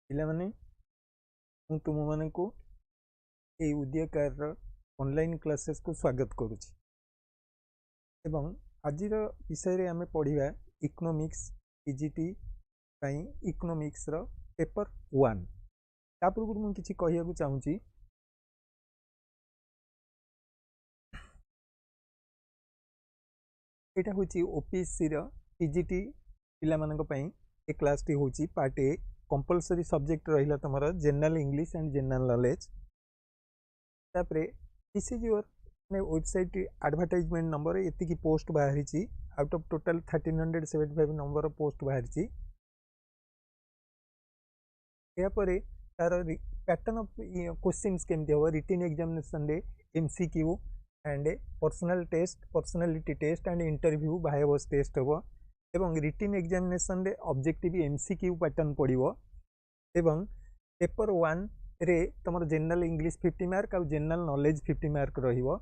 पिला माने तुम मान को ये ओडी कार ऑनलाइन क्लासेस को स्वागत करुच्ची एवं आज विषय आम पढ़ा इकोनॉमिक्स टीजीटी इकोनॉमिक्स रो पेपर 1 ता पूर्व मुझे किसी कहूँ चाहूँगी यहाँ हूँ ओपीएससी टीजीटी पिला ए क्लास टी हूँ पार्ट ए कंपलसरी सब्जेक्ट रहा तुम general English and general knowledge तापरे this is your website advertisement number ये पोस्ट बाहरी out of total 1375 number post बाहरी यापर तार पैटर्न ऑफ क्वेश्चंस केमती हम रिटन एग्जामिनेशन रे MCQ and personal test personality test and interview vivas test हम एवं रिटन एग्जामिनेशन रे ऑब्जेक्टिव एमसीक्यू पैटर्न पड़ो एवं पेपर 1 रे तुम जनरल इंग्लिश 50 मार्क और जनरल नॉलेज 50 मार्क रहिबो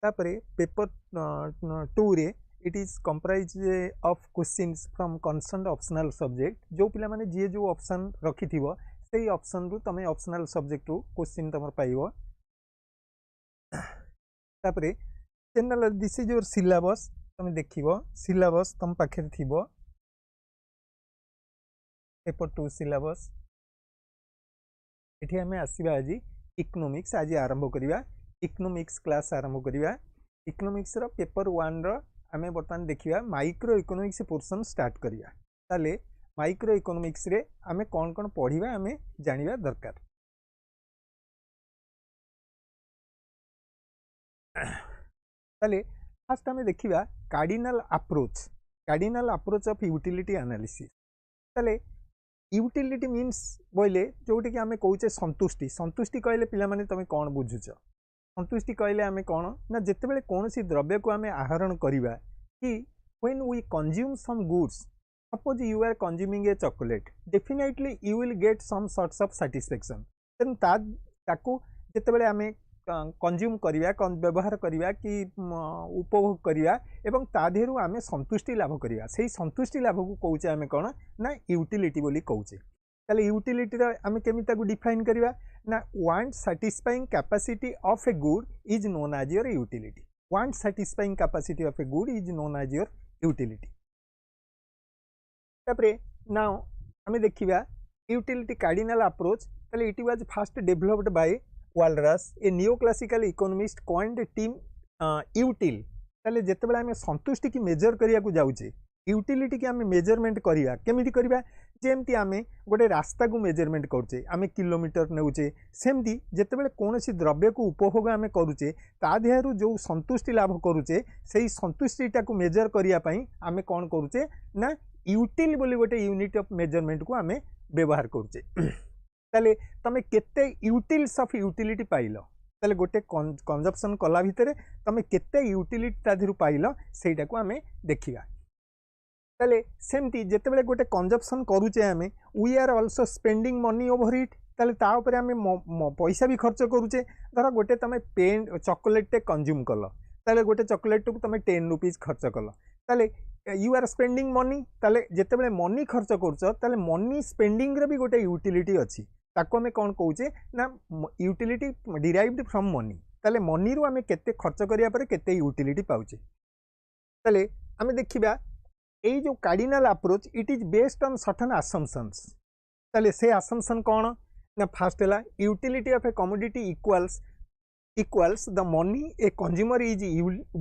तापरे पेपर 2 रे it is comprise of questions from concern optional subject जो पिला माने जे जो ऑप्शन रखी थिबो सेही ऑप्शन रु तमे ऑप्शनल सब्जेक्ट रु क्वेश्चन तमर पाइबो तापरे general this is your syllabus तमे देखिबो सिलेबस तम पाखे थिबो पेपर 2 सिलेबस ये आम आसवा आज इकोनॉमिक्स आज आरंभ करिया इकोनॉमिक्स क्लास आरंभ करिया इकोनॉमिक्स रो पेपर 1 रो आम बर्तमान देखिया माइक्रो इकोनॉमिक्स पोर्शन स्टार्ट करिया ताले माइक्रो इकोनॉमिक्स रे आम कौन कौन पढ़िबा आम जानिबा दरकार ताले फर्स्ट आम देखिया cardinal approach of utility analysis ताले यूटिलिटी मीन्स बोले जोटी कि आम कहे संतुष्टि संतुष्टि कहले पिला माने तुम कौन बुझुच संतुष्टि कहले आम कौन ना जितेबाला कौन द्रव्य को आम आहरण करवा कि when we consume some goods suppose you are consuming a chocolate definitely you will get some sorts of satisfaction तेणु ताकू जितेबाला आम कंज्यूम करवा व्यवहार करवा कि उपभोग करवा एवं ता देहरु आम संतुष्टि लाभ करवा से संतुष्टि लाभ को कौचे आम कौन ना यूटिलिटी बोली कौचे ताले यूटिलिटी आम केमी डिफाइन करवा ना want satisfying capacity of a good is known as your utility want satisfying capacity of a good is known as your utility तापरे नाउ आम देखिबा यूटिलिटी कार्डिनल अप्रोच ताले it was first developed by Walras a neoclassical economist coined term util ताले जेतेबेला आम संतुष्टि की major करिया को जाउचे यूटिलिटी की आम मेजरमेंट करिया केमिति करिया जेमती आम गोटे रास्ता को मेजरमेंट करुचे आम किलोमीटर नेउचे सेमती जेतेबेले कोनोसी द्रव्य को उपभोग आम करुचे ता देहरु जो संतुष्टि लाभ करुचे सेही संतुष्टिटा को मेजर करिया पई आम कोन करुचे ना यूटिल बोली गोटे यूनिट ऑफ मेजरमेंट को आम व्यवहार करुचे ताले तमे केते यूटिल्स ऑफ यूटिलिटी पाइल ताले गोटे कंजप्शन कला भितर तमे केते यूटिलिटी ता दिरु पाइल सेटा को आमे देखिबा ताले सेमती जेतेबेले गोटे कंजप्शन करूचे आमे we are also spending money over it ताले ता ऊपर आमे पैसा भी खर्च करूचे धर गोटे तमे पेन चॉकलेट टे कंज्यूम कल ताले गोटे चॉकलेट को तमे 10 रुपीस खर्च कल ताले यू आर स्पेंडिंग मनी ताले जेतेबेले मनी खर्च करूछ ताले मनी स्पेंडिंग रे भी गोटे यूटिलिटी अछि ताको आमे कौन कौचे ना यूटिलिटी डिराइव्ड फ्रॉम मनी ताले मनी रू आमे केते खर्च करिया परे केते यूटिलिटी पाउचे ताले आमे देखिबा एई जो cardinal approach it is based on certain assumptions ताले से असम्पशन कौन ना फर्स्ट हैला utility of a commodity equals the money a consumer is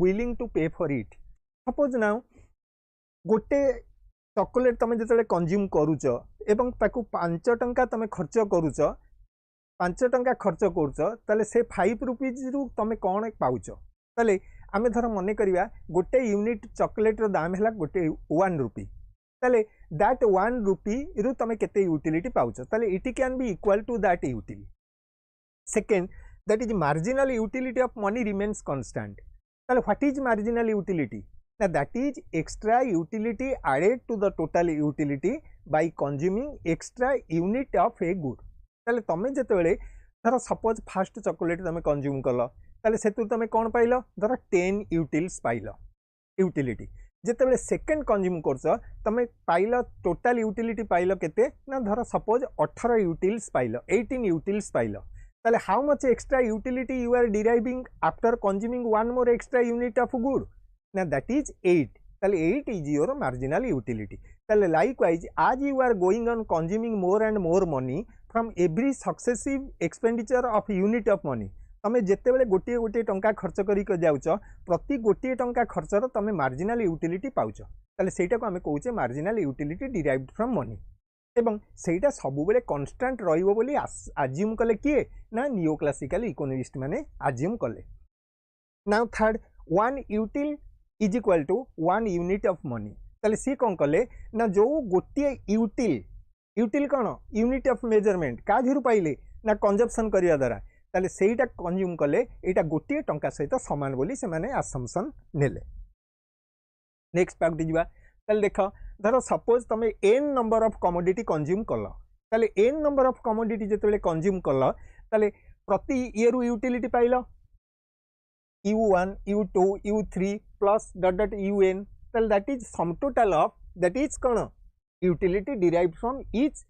willing to pay for it suppose now गोटे चॉकलेट तुम जो कंज्यूम करुच एवं ताकू 5 टंका तुम खर्च करुच 5 टंका खर्च करुच ताले से 5 रुपीज रु तुम कौन पाउच ताले आमे धर मने करिया गोटे यूनिट चॉकलेट रो दाम है गोटे 1 रुपी ताले दैट 1 रुपी रु तुम केते यूटिलिटी पाउच ताले it can be equal to that utility second that is marginal utility of money remains constant ताले what is marginal utility Now that is extra utility added to the total utility by consuming extra unit of a good. ताले तमे जेतेबेले धर suppose first chocolate तमे consume कल ताले सेतु तमे कोन पाइलो धर 10 यूटिल्स पाइलो यूटिलिटी जिते सेकेंड कंज्यूम कर तुम पाइल टोटाल यूटिलिटी पाइल केते ना धर सपोज 18 यूटिल्स पाइल 18 यूटिल्स पाइल ताले how much extra utility you are deriving after consuming one more extra unit of good ना दैट इज 8 ताले 8 इज योर मार्जिनल यूटिलिटी ताले likewise as you are going on consuming more and more money from every successive expenditure of unit of money तुम जिते गोटे गोटे टंका खर्च कर जाऊच प्रति गोटे टंका खर्चर तुम मार्जिनल यूटिलिटी पाउच ताले सेटा को आम कहूचे marginal utility derived from money एवं सेटा सबुबले कांस्टेंट रहिबो बोली आज्यूम कले किए ना नियो क्लासिकल इकोनोमिस्ट माने आज्यूम कले। Now third one util is equal to one unit of money ताले सी कौन कले ना जो गोटे यूटिल यूटिल कौन यूनिट ऑफ मेजरमेंट का झिरु पाइले ना कंजप्शन करिया द्वारा ताले सेटा कंज्यूम कले एटा गोटे टंका सहित समान बोली से माने असम्पशन नेले। नेक्स्ट पार्ट जिबा ताले देख धर सपोज तुम n number of commodity consume कल ताले एन नंबर ऑफ कमोडिटी जेतेबेले कंज्यूम कल ताले प्रति ईयर यूटिलिटी पाइल U1 U2 U3 plus dot dot UN ताले that is sum total of that is कौन utility derived from each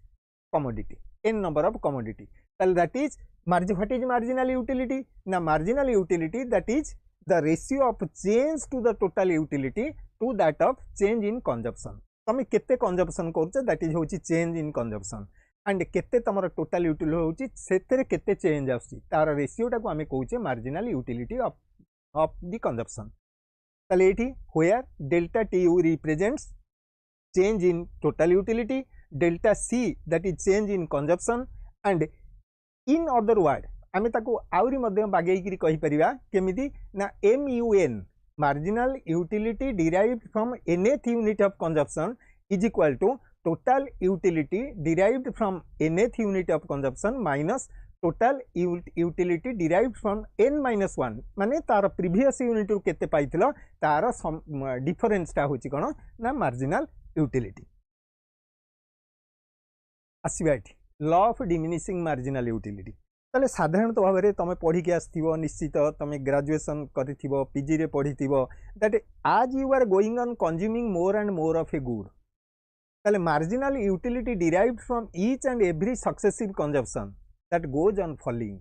commodity n number of commodity ताले that is what is marginal utility na marginal utility that is the ratio of change to the total utility to that of change in consumption तमे केते consumption करछ that is होची change in consumption and केते तमरा total utility होची सेतेरे केते change आसी तार ratio टा को हमें कहूचे marginal utility of the consumption ताले एठी where delta TU represents change in total utility delta C that is change in consumption and in other word आम आहरी बागेकरी कहीपर केमिति ना MUN marginal utility derived from nth unit of consumption is equal to total utility derived from nth unit of consumption minus total utility derived from n-1 माने तार previous unit रु केते पाइथिलो तार डिफरेंस टा होची कोन ना मार्जिनल यूटिलिटी आसीबा एठी law of diminishing marginal utility ताले साधारणतः भाव में तुम पढ़ी के आसथिबो निश्चित तुम ग्रेजुएशन करिथिबो PG रे पढ़ीथिबो that as you are going on consuming more and more of a good ताले marginal utility derived from each and every successive consumption that goes on falling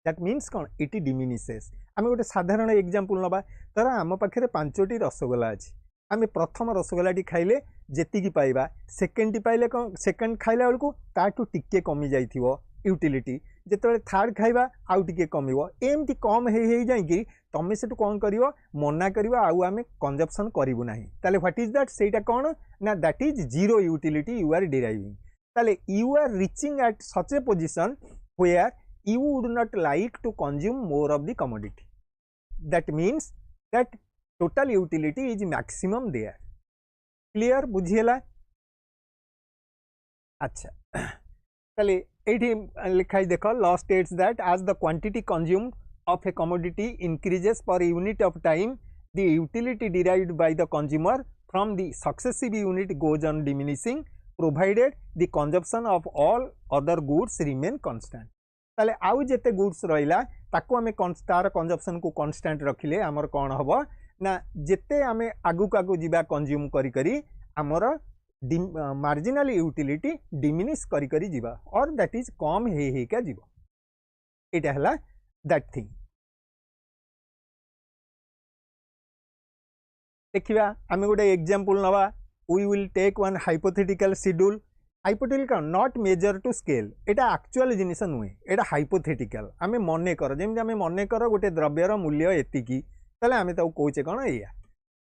that means कौन इट डिमिनिशेस आम गोटे साधारण example नबा तर आम पाखे 5टी रसगोला अच्छी आम प्रथम रसगोलाटी खाइले जेतिकी पाइबा सेकेंड पाइले सेकेंड खाइला बेलू ताठू टिके कमी जाइथिबो यूटिलिटी जेतेबेले थर्ड खाइबा आउ टिके कमिबो एमती कम हे जाइकि तमे सेटू कौन करिवो मना करिवो आउ आमे कंजप्शन करिवो नाही ताले व्हाट इज दैट सेटा कौन ना that is zero utility you are deriving ताले you are reaching at such a position where you would not like to consume more of the commodity that means that total utility is maximum there clear बुझीला अच्छा ताले एठी लिखाई देखो law states that as the quantity consumed of a commodity increases per unit of time the utility derived by the consumer from the successive unit goes on diminishing provided the consumption of all other goods remain constant ताले आउ जेते goods रहिला ताको हमें तार consumption को constant रखिले हमर कोन हबो ना जेते आमे आगु कागु जीवा कंज्यूम करी करी हमर मार्जिनल यूटिलिटी डिमिनिश करी करी जीवा और दैट इज कम हे का जीवा एटा हला दैट थिंग देखिबा आमे गोटे एग्जांपल नवा we will take one hypothetical schedule hypothetical not measure to scale एटा एक्चुअल जिनिस नुहे एटा हाइपोथेटिकल आमे मने कर जेमि आमे मने कर गोटे द्रव्यर मूल्य एतिकी ताले आमे ताऊ कहूचे कौन या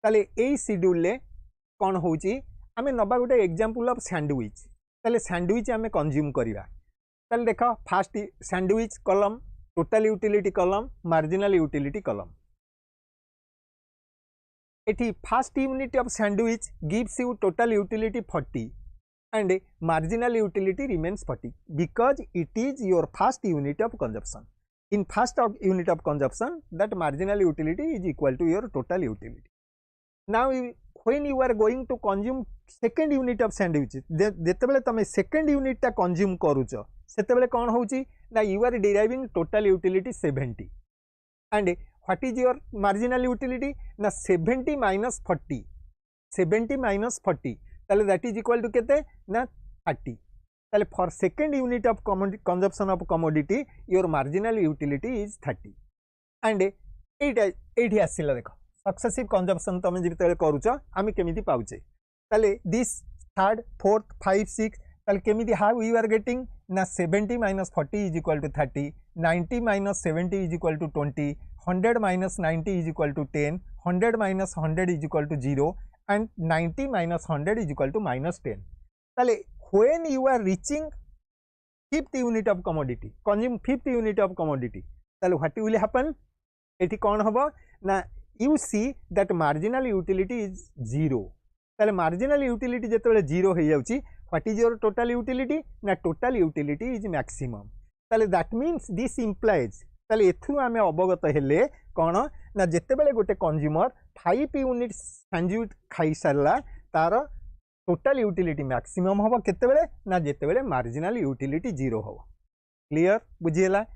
ताले एई शेड्यूल ले कौन होची आमे नबा गोटे एग्जांपल ऑफ सैंडविच ताले सैंडविच आमे कंज्यूम करिवा ताले देखो first sandwich column total utility column marginal utility column एठी first unit of sandwich gives you total utility 40 and marginal utility remains 40 because it is your first unit of consumption. In first unit of consumption, that marginal utility is equal to your total utility. Now when you are going to consume second unit of sandwich, जेतेबेले तमे second unit टा consume करूच सेतेबेले कौन होची ना you are deriving total utility 70 and what is your marginal utility ना 70 minus 40 70 minus 40 ताले that is equal to केते ना 30 ताले for second unit of consumption of commodity your marginal utility is 30 and एठी आसिला देखो सक्सेसिव कंजम्पशन तुम जिते करूच आम केमी पाचे ताले दिस थर्ड फोर्थ 5 6 ताले केमी हाउ यू आर गेटिंग ना 70 minus 40 is equal to 30 90 minus 70 is equal to 20 100 minus 90 is equal to 10 100 minus 100 is equal to 0 and 90 minus 100 is equal to minus 10 ताले when you are reaching fifth unit of commodity consume fifth unit of commodity ताले what will happen एठी कौन हबो ना you see that marginal utility is 0 ताले marginal utility जेतेबेले 0 हो जाउची what is your total utility ना total utility is maximum ताले that means this implies ताले एथु आमे अवगत हेले कौन ना जेतेबेले गोटे कंज्यूमर 5 यूनिट्स सैंडविच खाई सारला तार टोटल यूटिलिटी मैक्सिमम हबो केतेबेले ना जेतेबेले मार्जिनल यूटिलिटी 0 हबो क्लियर बुझियला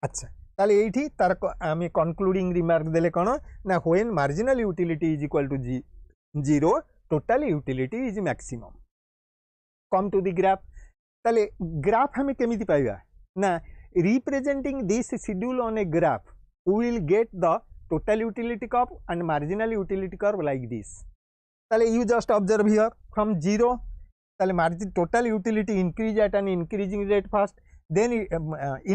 अच्छा ताले एठी तार आमे कंक्लूडिंग रिमार्क देले कोन ना when marginal utility is equal to 0 total utility is maximum come to the graph ताले ग्राफ हमें केमिति पाइबा ना representing this schedule on a graph we will get the total utility curve and marginal utility curve like this ताले you just observe here from 0 ताले margin total utility increase at an increasing rate first then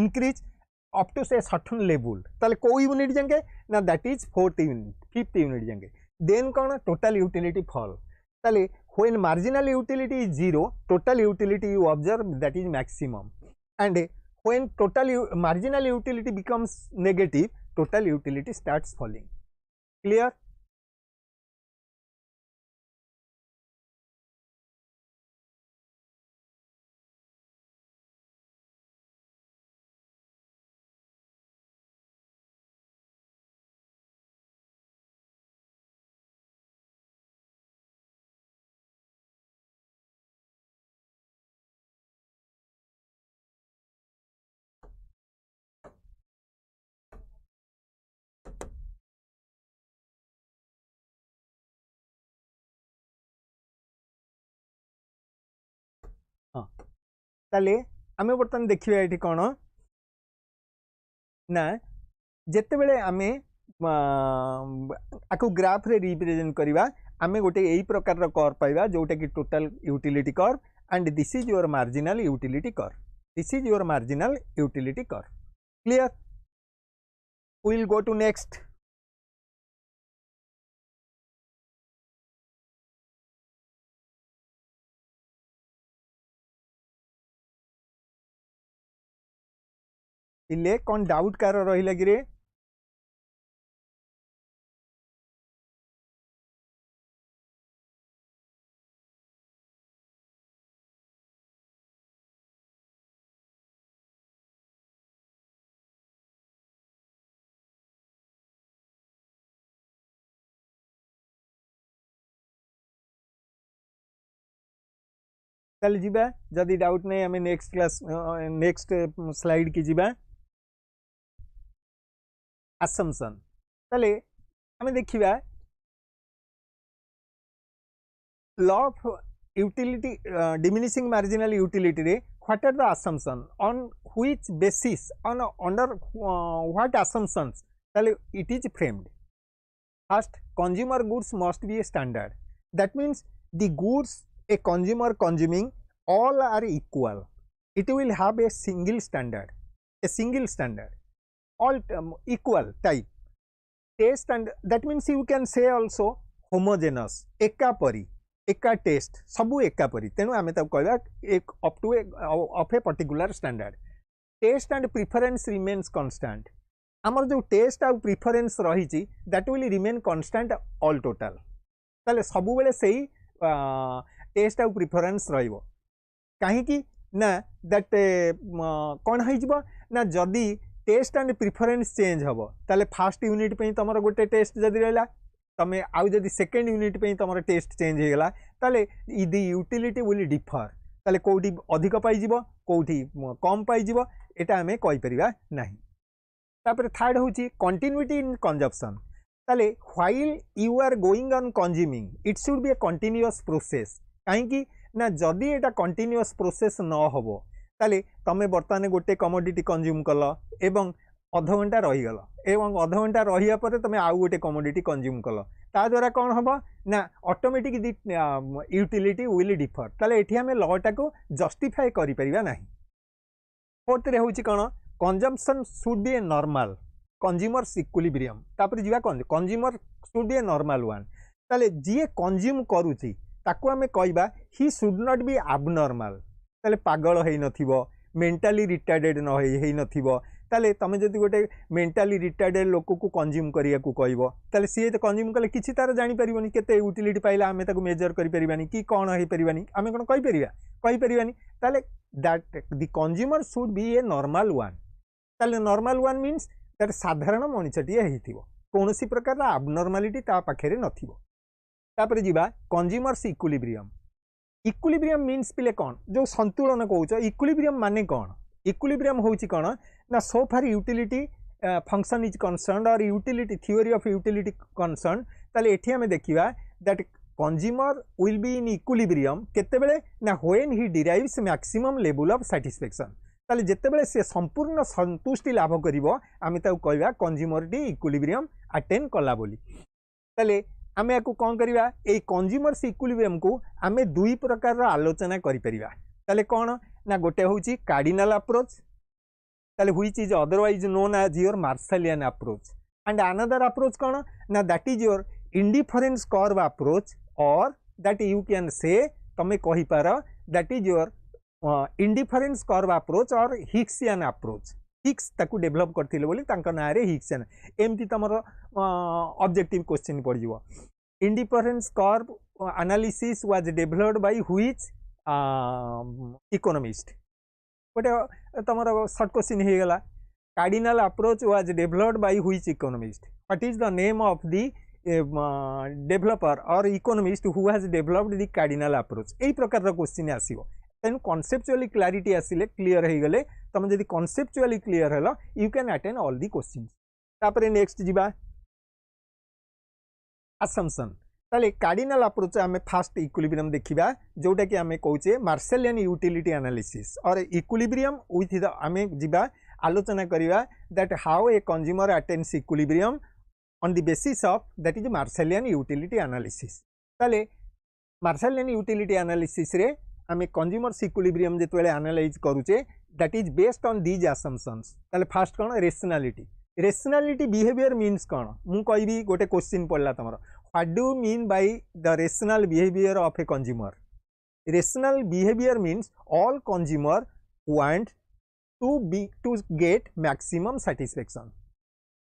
increase up to say certain level ताले को unit जांगे ना that is fourth unit fifth unit जांगे then कौन total utility fall ताले when marginal utility is 0 total utility you observe that is maximum and when total marginal utility becomes negative total utility starts falling clear हाँ ताले आमे बर्तमान देखिए ये कौन ना जिते बेले आमे आपको ग्राफ रे रिप्रेजेंट करवा आमे गोटे यही प्रकार कर्व पाइबा जोटा कि total utility curve and this is your marginal utility curve this is your marginal utility curve clear we will go to next इले कौन डाउट कार रही कि रे चल जीवा जदि डाउट नहीं हमें नेक्स्ट क्लास नेक्स्ट स्लाइड की जीवा assumption ताले हमें देखिबा law of utility diminishing marginal utility रे what are the assumption on which basis on under what assumptions ताले it is framed first consumer goods must be a standard that means the goods a consumer consuming all are equal it will have a single standard all equal type taste and that means you can say also homogeneous एका परी एका test सबू एका परी तेणु आमे तब कहबा एक up to of a particular standard taste and preference remains constant आमर जो टेस्ट आउ प्रिफरेंस रही that will remain constant all total ताले सबु बेले सही टेस्ट आउ प्रिफरेंस रहिबो काहे कि ना दैट कोन होइजबो ना जदी टेस्ट एंड प्रिफरेंस चेंज हम ताले फर्स्ट यूनिट पे तुम गोटे टेस्ट जदि रहा तुम आउ जदि सेकेंड यूनिट पे तुम टेस्ट चेंज हो गला ताले द यूटिलिटी विल डिफर ताले कोठी अधिक पाइजिबो कोठी कम पाइजिबो एटा हमें कहि परिबा नाही तापर थर्ड होची कंटिन्यूटी इन कंजप्शन ताले while you are going on consuming it should be a continuous process कहीं ना जदि एटा कंटिन्यूअस प्रोसेस न होबो ताले तमे बर्तमान गोटे कमोडिटी कंज्यूम कल एवं अध घंटा रहीगल एवं अध घंटा रहिया परे तमे आउ गोटे कमोडिटी कंज्यूम कल ता द्वारा कौन हम ना ऑटोमेटिक यूटिलिटी विल डिफर ताले एठी हमें लॉटा को जस्टिफाई करि परिबा नाही। फोर्थ रे होची कोन consumption should be a normal consumer's equilibrium तापर जीवा consumer should be a normal one ताले जी कंज्यूम करूची ताको हमें कहबा he should not be abnormal ताले पागल हेई नथिबो मेंटली रिटार्डेड न हेई नथिबो ताले तमे जदि गोटे मेंटली रिटार्डेड लोक को कंज्यूम करिया को कहबो ताले सी तो कंज्यूम कले किछि तार जानि परिबोनी केते यूटिलिटी पाइला हमें ताको मेजर करि परिबानी कि कोन हेई परिबानी हमें कोन कहि परिबानी ताले that the consumer should be a normal one ताले नॉर्मल वन मीन्स तार साधारण मनुष्यटी हेइथिबो कोनोसी प्रकार एबनॉर्मलिटी ता पाखरे नथिबो। तापर जीवा कंज्यूमर्स इक्विलिब्रियम इक्विलिब्रियम मीन्स पिले कौन जो संतुलन कहूच इक्विलिब्रियम माने कौन इक्विलिब्रियम होची कौन ना so far utility function is concerned or utility theory of utility concern ताले एठी हमें देखिबा that consumer will be in equilibrium केतेबेले ना when he derives maximum level of satisfaction ताले जेतेबेले से संपूर्ण संतुष्टि लाभ करिवो आमे ताऊ कहबा कंज्यूमरटी इक्विलिब्रियम अटेन कला बोली। ताले आमे याकू कौन करिबा ए कंज्यूमर्स इक्विलिब्रियम को आमे दुई प्रकार आलोचना करि परिबा ताले कौन ना गोटे होची कार्डिनल अप्रोच ताले which is otherwise known as your Marshallian approach and another approach कौन ना that is your indifference curve approach और दैट यू कैन से तमे कहि पार that is your indifference curve approach or Hicksian approach Hicks ताकू develop करथिले बोली तांका नारे हिक्सियन एमती तमरो ऑब्जेक्टिव क्वेश्चन पड़ जिवो indifference curve analysis was developed by which economist गोटे तमरो शॉर्ट क्वेश्चन हे गला cardinal approach was developed by which economist what is the name of the developer or economist who has developed the cardinal approach एई प्रकार रो question आसीबो तेन conceptually clarity आसिले clear हो गले तुम जदि कॉन्सेप्चुअली क्लियर हेलो you can attend all the question. तापरे नेक्स्ट जीवा असम्पशन ताले कार्डिनल अप्रोच आमे फास्ट इक्विलिब्रियम देखिबा जोटा कि आमे कहूचे Marshallian utility analysis or equilibrium with the आमे जीवा आलोचना करिवा that how a consumer attains equilibrium on the basis of that is Marshallian utility analysis ताले मार्शलियन यूटिलिटी एनालिसिस रे आमे कंज्यूमर्स इक्विलिब्रियम जेतेबेले एनालाइज करूचे that is based on these assumptions ताले फास्ट कोन रेशनलिटी बिहेवियर मीन्स कोन मु कहबी गोटे क्वेश्चन पड़ला तमरो what do mean by the rational behaviour of a consumer rational behaviour means all consumer want to get maximum satisfaction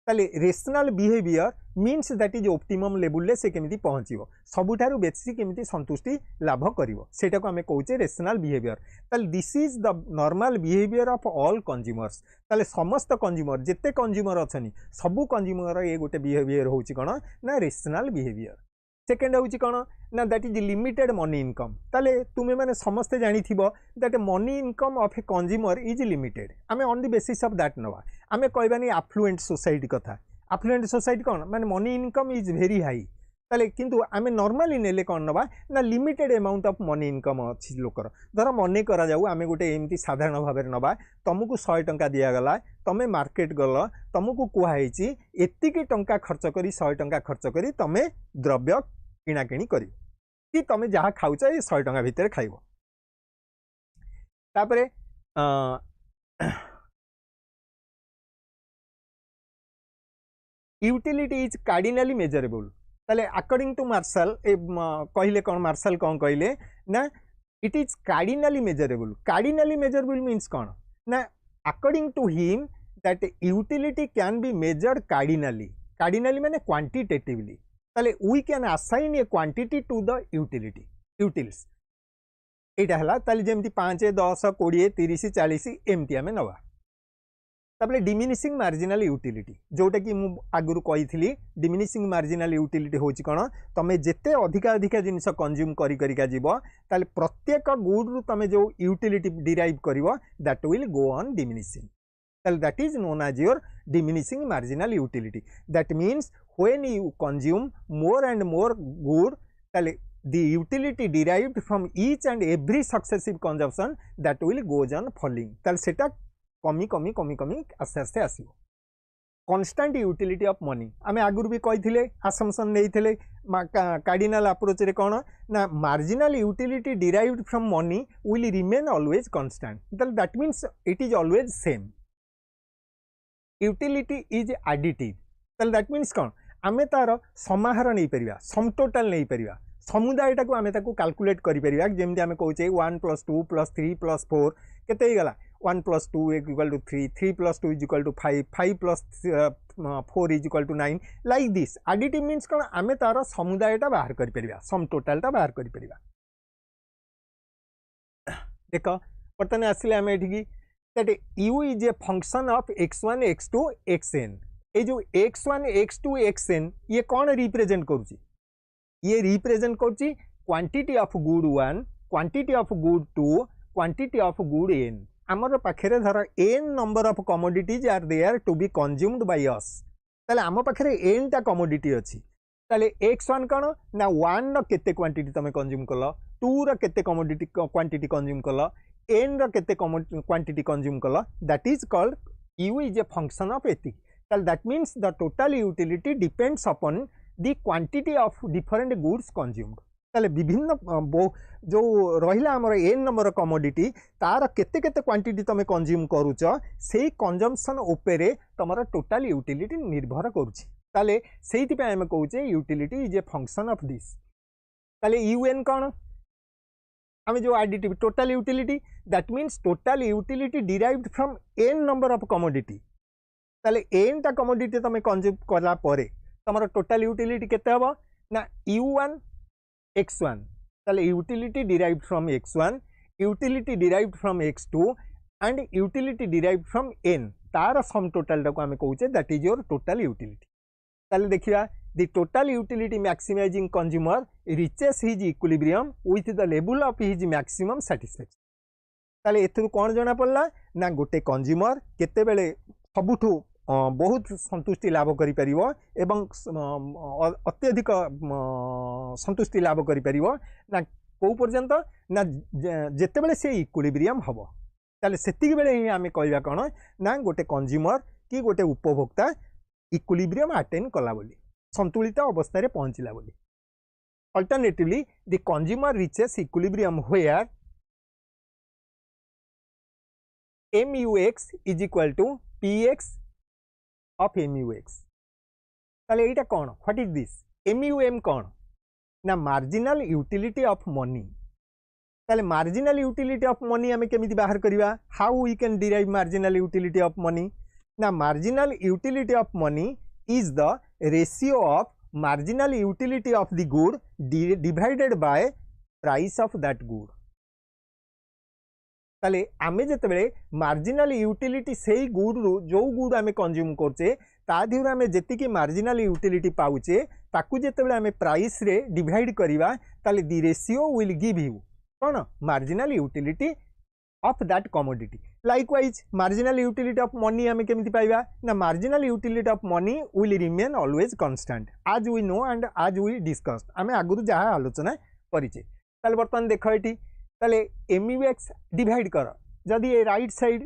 ताले rational behaviour means that is optimum level ले से केमिति पहुँचो सबुठारु बेसी केमिति संतुष्टि लाभ करिवो सेटा को हमें कहूचे रेशनल बिहेवियर ताले this is the normal behaviour of all consumers ताले समस्त कंज्यूमर जेते कंज्यूमर अछनी सबु कंज्यूमर ये गोटे बिहेवियर होची कोन ना रेशनल बिहेवियर। सेकेंड होची कोन ना that is limited money income ताले तुमे माने समस्ते जानी थिबो that money income of a consumer is limited आमे on the basis of that नवा आमे कहबानी एफ्लुएंट सोसाइटी कथा एफ्लुएंट सोसाइटी कोन माने money income is very high ताले किंतु आमे नॉर्मली नेले कोन नवा ना limited amount of money income अछि लोकर धर मने करा जाऊ आमे गोटे एमती साधारण भाबे नवा तुमको 100 टंका दिया गला तमे मार्केट गल तुमको कुहा हेची एतिकी टंका खर्च करी 100 टंका खर्च करी तमे द्रव्य किणाकिणी करी कि तमे जहाँ खाऊच ये 100 टंका भितर खाइबो तापरे यूटिलिटी इज कार्डिनली मेजरेबल ताले अकॉर्डिंग टू मार्शल कहले कौन मार्शल कौन कहले ना it is cardinally measurable means कौन ना according to him that utility can be measured cardinally माने क्वांटिटेटिवली ताले we can assign a quantity to the utils एटा हला ताले जेमती 5 10 20 30 40 एमती आमे नवा तापले डिमिनिशिंग मार्जिनल यूटिलिटी जोटा कि मु आगुरु कही डिमिनिशिंग मार्जिनल यूटिलिटी होची कोन तमे जेते अधिका जिनिस कंज्यूम करी करिका जीवो ताले प्रत्येक गुड रु तमे जो यूटिलिटी डिराइव करिवो that will go on diminishing ताले that is known as your diminishing marginal utility that means when you consume more and more good ताले the utility derived from each and every successive consumption that will goes on falling ताले सेटा कमी कमी कमी कमी आस्ते आस्ते आसीबो constant utility of money आमे आगुर भी कही assumption नहीं cardinal approach रे कौन ना marginal utility derived from money will remain always constant that means it is always same utility is additive that means कौन आमे तार समाहार नहीं परिया सम टोटल नहीं परिया समुदायटा को आमे ताको कैलकुलेट करि परिया जेमति आमे कहूचे 1 + 2 + 3 + 4 केते ही गला 1 + 2 = 3 3 + 2 = 5 5 + 4 = 9 लाइक दिस एडिटिव मीन्स कोन आमे तार समुदायटा बाहर करि परिया सम टोटलटा बाहर करि परिया देखो वर्तमान आसिले आमे एठी की that u is a function of x1 x2 xn ए जो x1 x2 xn ये कौन रिप्रेजेंट करूची ये रिप्रेजेंट करूची quantity of good 1 quantity of good 2 quantity of good n आमर पाखरे धर n number of commodities are there to be consumed by us ताले आम पाखरे n टा कमोडिटी अछि ताले x1 कोन ना 1 रो केते क्वांटिटी तमे कंज्यूम कलो 2 रो केते कमोडिटी क्वांटिटी कंज्यूम कलो n रो केते क्वांटिटी कंज्यूम कलो that is called u is a function of एति that means the total utility depends upon the quantity of different goods consumed ताले विभिन्न जो रहिला हमर n नंबर कमोडिटी तार केते केते क्वांटिटी तमे कंज्यूम करूछ सेही कंजम्पशन उपरे तमरा टोटल यूटिलिटी निर्भर करूछि ताले सेहिति पे हम कहूचे utility is a function of this ताले un कोन आमे जो additive total utility that means total utility derived from n number of commodity ताले n टा कमोडिटी तमे कंज्यूम करला परे तमरा टोटल यूटिलिटी केते हबो ना u1 x1 ताले utility derived from x1 utility derived from x2 and utility derived from n तार सम टोटल को आमे कहूचे that is your total utility ताले देखिया the total utility maximising consumer reaches his equilibrium with the level of his maximum satisfaction ताले एथु कोन जणा पड़ला ना गोटे कंज्यूमर केते बेले सबुठु बहुत संतुष्टि लाभ करि परिवो एवं अत्यधिक संतुष्टि लाभ करि परिवो ना को पर्यंत ना जेते बेले से इक्विलिब्रियम हबो ताले सेतिक बेले ही आमे कहबा कोन ना गोटे कंज्यूमर कि गोटे उपभोक्ता इक्विलिब्रियम अटेन कला बोली संतुलित अवस्था रे पहुंचला बोली alternatively the consumer reaches equilibrium where MUX is equal to PX of MUX ताले एटा कौन व्हाट इज दिस MUM कौन ना मार्जिनल यूटिलिटी ऑफ मनी ताले मार्जिनल यूटिलिटी ऑफ मनी हमें केमिति बाहर करिवा how we can derive marginal utility of money ना marginal utility of money is the ratio of marginal utility of the good divided by price of that good ताले आमे जेते बेले marginal utility सेही गुड रु जो गुड आमे consume करचे ता दिहर आमे जेति की मार्जिनल यूटिलिटी पाउचे ताकू जेते बेले आमे प्राइस रे डिवाइड करिवा ताले the ratio will give you cone marginal utility of that commodity likewise marginal utility of money आमे केमिति पाइबा ना marginal utility of money will remain always constant आज वी नो एंड आज वी डिस्कस्ड आमे आगुरु जहा आलोचना करिचे ताले वर्तमान देखो एठी ताले MUX डिवाइड कर जदि ये राइट साइड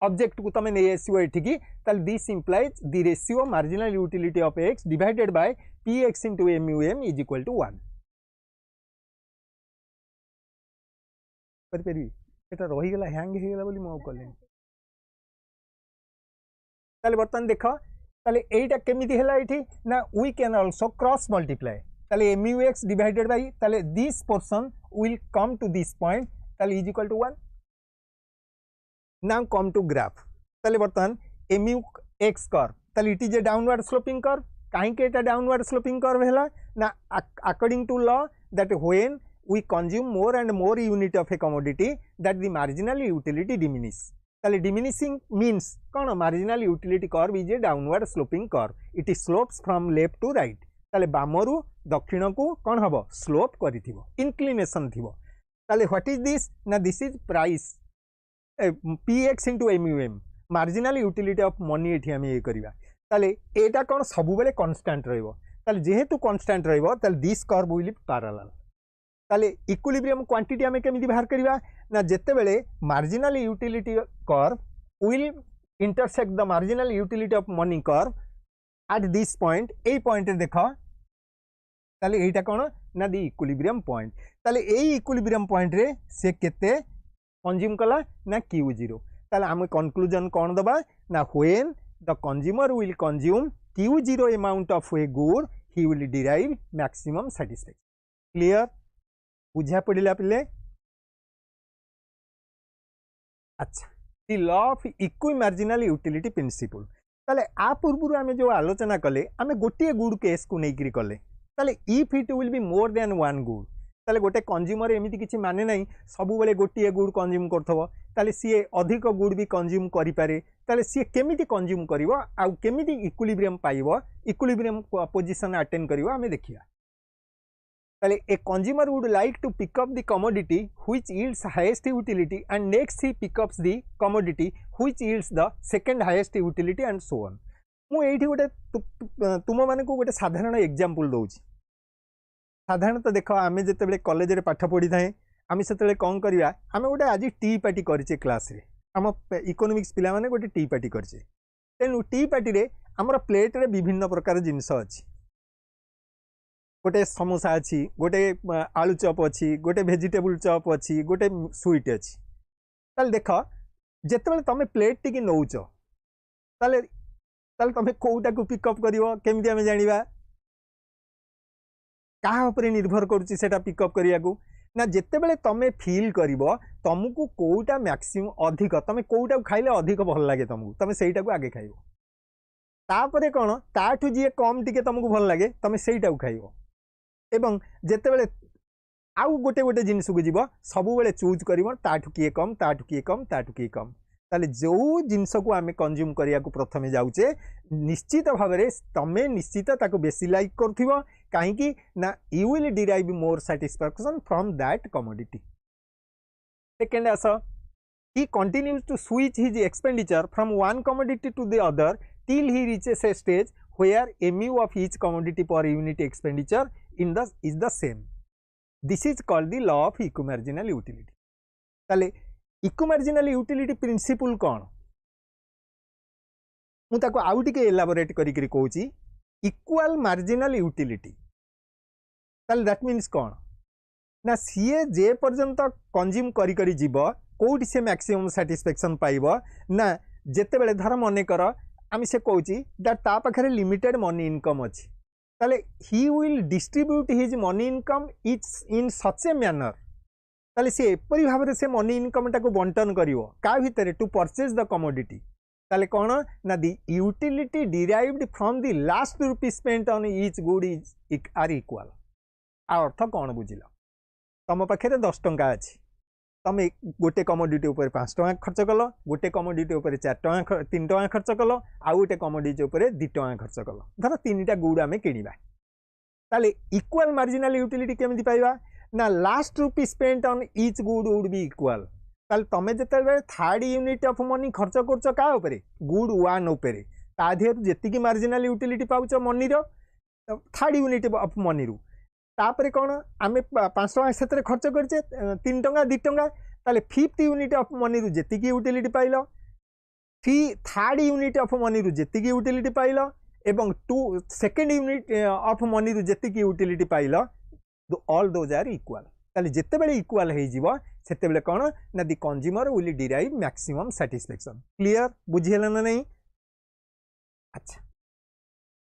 ऑब्जेक्ट को तमे नै आसीबो एठिकी ताले this implies the ratio marginal utility of x divided by px into MUM is equal to 1 परपेरी एटा रही गेला हैंग हे गेला बोली मो कहले ताले बर्तन देखो ताले एटा केमिति हैला एठी ना we can also cross multiply ताले MUX डिवाइडेड बाय ताले this portion will come to this point ताले is equal to 1 now come to graph ताले बर्तन MUX कर्व ताले it is a downward sloping curve काहे के एटा downward sloping curve हैला ना according to law that when we consume more and more unit of a commodity that the marginal utility diminish ताले diminishing means cone marginal utility curve is a downward sloping curve it slopes from left to right ताले बामरु दक्षिण को कौन हबो slope करिथिबो inclination थिबो ताले what is this ना this is price px into MUM marginal utility of money एठी हम ये करिवा ताले एटा कोन सब बेले कांस्टेंट रहइबो ताले जेहेतु कांस्टेंट रहइबो ताले this curve will be parallel ताले इक्विलिब्रियम क्वांटिटी हमें केमिति बाहर करिवा ना जेते बेले marginal utility curve will intersect the marginal utility of money curve at this point A point रे देखो ताले एटा कोन ना दी इक्विलिब्रियम पॉइंट ताले ए इक्विलिब्रियम पॉइंट रे से केते कंज्यूम कला ना Q0 ताले हम कंक्लूजन कोन दबा ना when the consumer will consume Q0 amount of a good he will derive maximum satisfaction clear बुझा पड़िला पिले अच्छा the law of equi marginal utility principle ताले आ पूर्व आमे जो आलोचना कले आमे गोटे गुड केस को नेकरी कले ताले if it will be more then one good ताले गोटे कंज्यूमर एमिति किछि माने नहीं सब बेले गोटे गुड कंज्यूम करथबो ताले सी अधिक गुड भी कंज्यूम करि पारे ताले सी केमिति कंज्यूम करिवो आ केमिति इक्विलिब्रियम पाइबो इक्विलिब्रियम पोजीशन अटेन करिवो आमे देखिया ताले a consumer would like to pick up the commodity which yields highest utility and next he pick ups the commodity which yields the second highest utility and so on मु एठी गोटे तुम माने को गोटे साधारण एग्जांपल दोउची साधारणतः देख आमे जेतेबेले कॉलेज रे पाठ पढ़ी थाए आमे सेतेबेले कोन करिया आमे गोटे आज टी पार्टी करचे क्लास रे हम इकोनॉमिक्स पिला माने गोटे टी पार्टी करचे तेनु टी पार्टी रे हमर प्लेट रे विभिन्न प्रकार जिंस अछि गोटे समोसा अच्छी गोटे आलू चॉप अच्छी गोटे वेजिटेबल चॉप अच्छी गोटे स्वीट अच्छी ताले देख जितेबाला तुम प्लेट टी नौच ताले तुम कौटा को पिकअप करिवो केमिति आमे जानिबा कहा उपरे निर्भर करूची सेटा पिकअप करिया को ना जितेबाला तुम फील करिवो तुमको कौटा मैक्सिमम अधिक तुम कौटा खाइले अधिक भल लागे तुमको तुम सेटा को आगे खाइबो तापरे कोन ताठु जे कम टिके तुमको भल लागे तुम सेटा को खाइबो एवं जेतेबेले आउ गोटे गोटे जिनिस को जीव सब बेले चूज करिवो ताठु किए कम ताठु किए कम ताठु किए कम ताले जो जिनिस को आमे कंज्यूम करिया को प्रथमे जाउचे निश्चित भाव में तमे निश्चित ताको बेसी लाइक करथिवो काहे कि ना you will derive more satisfaction from that commodity second आसो he continues to switch his expenditure from one commodity to the other till he reaches a stage where mu of each commodity per unit expenditure is the same. This is called the law of equimarginal utility. ताले equimarginal utility principle कौन मु ताको आउ टिके elaborate करी कहूची equal marginal utility ताले that means कौन ना सीए जे पर्यंत कंज्यूम करी करी जीव कोठी से मैक्सिमम सैटिस्फैक्शन पाइबो ना जेते बेले धर मने कर आमी से कहूची दैट ता पाखरे लिमिटेड मनी इनकम अछि ताले he will distribute his money income in such a manner ताले से एपरि भाव रे से मनी इनकम टाको बंटन करिवो का भितरे टू परचेज द कमोडिटी ताले कोन ना the utility derived from the last rupee spent on each good is are equal आ अर्थ कोन बुझिलो तम पाखरे 10 टंका अछि तमे गोटे कमोडिटी ऊपर 5 टंका खर्च कल गोटे कमोडिटी ऊपर 4 टंका 3 टंका खर्च कल आ गोटे कमोडिटी ऊपर 2 टंका खर्च कल धर 3टा गुड आमे किनिबा ताले इक्वल मार्जिनल यूटिलिटी केमिति पाइबा ना last rupee spent on each good would be equal ताले तमे जेते थर्ड यूनिट ऑफ मनी खर्च करछ का ऊपर गुड 1 ऊपर ता देहर जेतिकी मार्जिनल यूटिलिटी पाउछ मनी रो थर्ड यूनिट ऑफ मनी रू तापरे कौन आम 5 टंका से खर्च करचे 3 टंका 2 टंका ताले फिफ्थ यूनिट ऑफ मनी रू जेतिकी यूटिलिटी पाइल थर्ड यूनिट ऑफ मनी रू जेतिकी यूटिलिटी पाइल एवं सेकंड यूनिट ऑफ मनी रू जेतिकी यूटिलिटी पाइल ऑल दोज आर इक्वल ताले जेते बेले इक्वल हे जीवो सेते बेले कौन ना the consumer will derive maximum satisfaction clear बुझिहेला ना नहीं अच्छा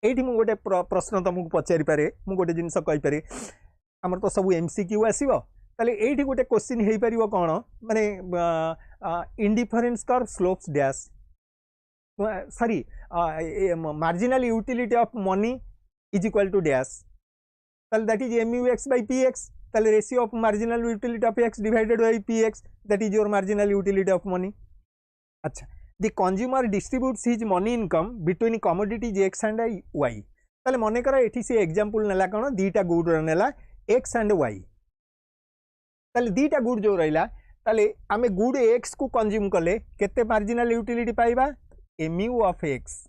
एठी मु गोटे प्रश्न तुमको पचारि पारे मु गोटे जिनस कहि पारे हमर तो सब एमसीक्यू आसीबो ताले एठी गोटे क्वेश्चन हेई परिबो कोन माने indifference curve slopes dash sorry marginal utility of money is equal to dash ताले that is MUX by PX ताले ratio of marginal utility of X divided by PX that is your marginal utility of money अच्छा The consumer distributes his money income between commodities X and Y. ताले मने करा एठी से example नेला कोन दीटा good नेला X and Y. ताले दीटा good जो रहिला ताले आमे गुड X को कंज्यूम कले केते मार्जिनल यूटिलिटी पाइबा MU of X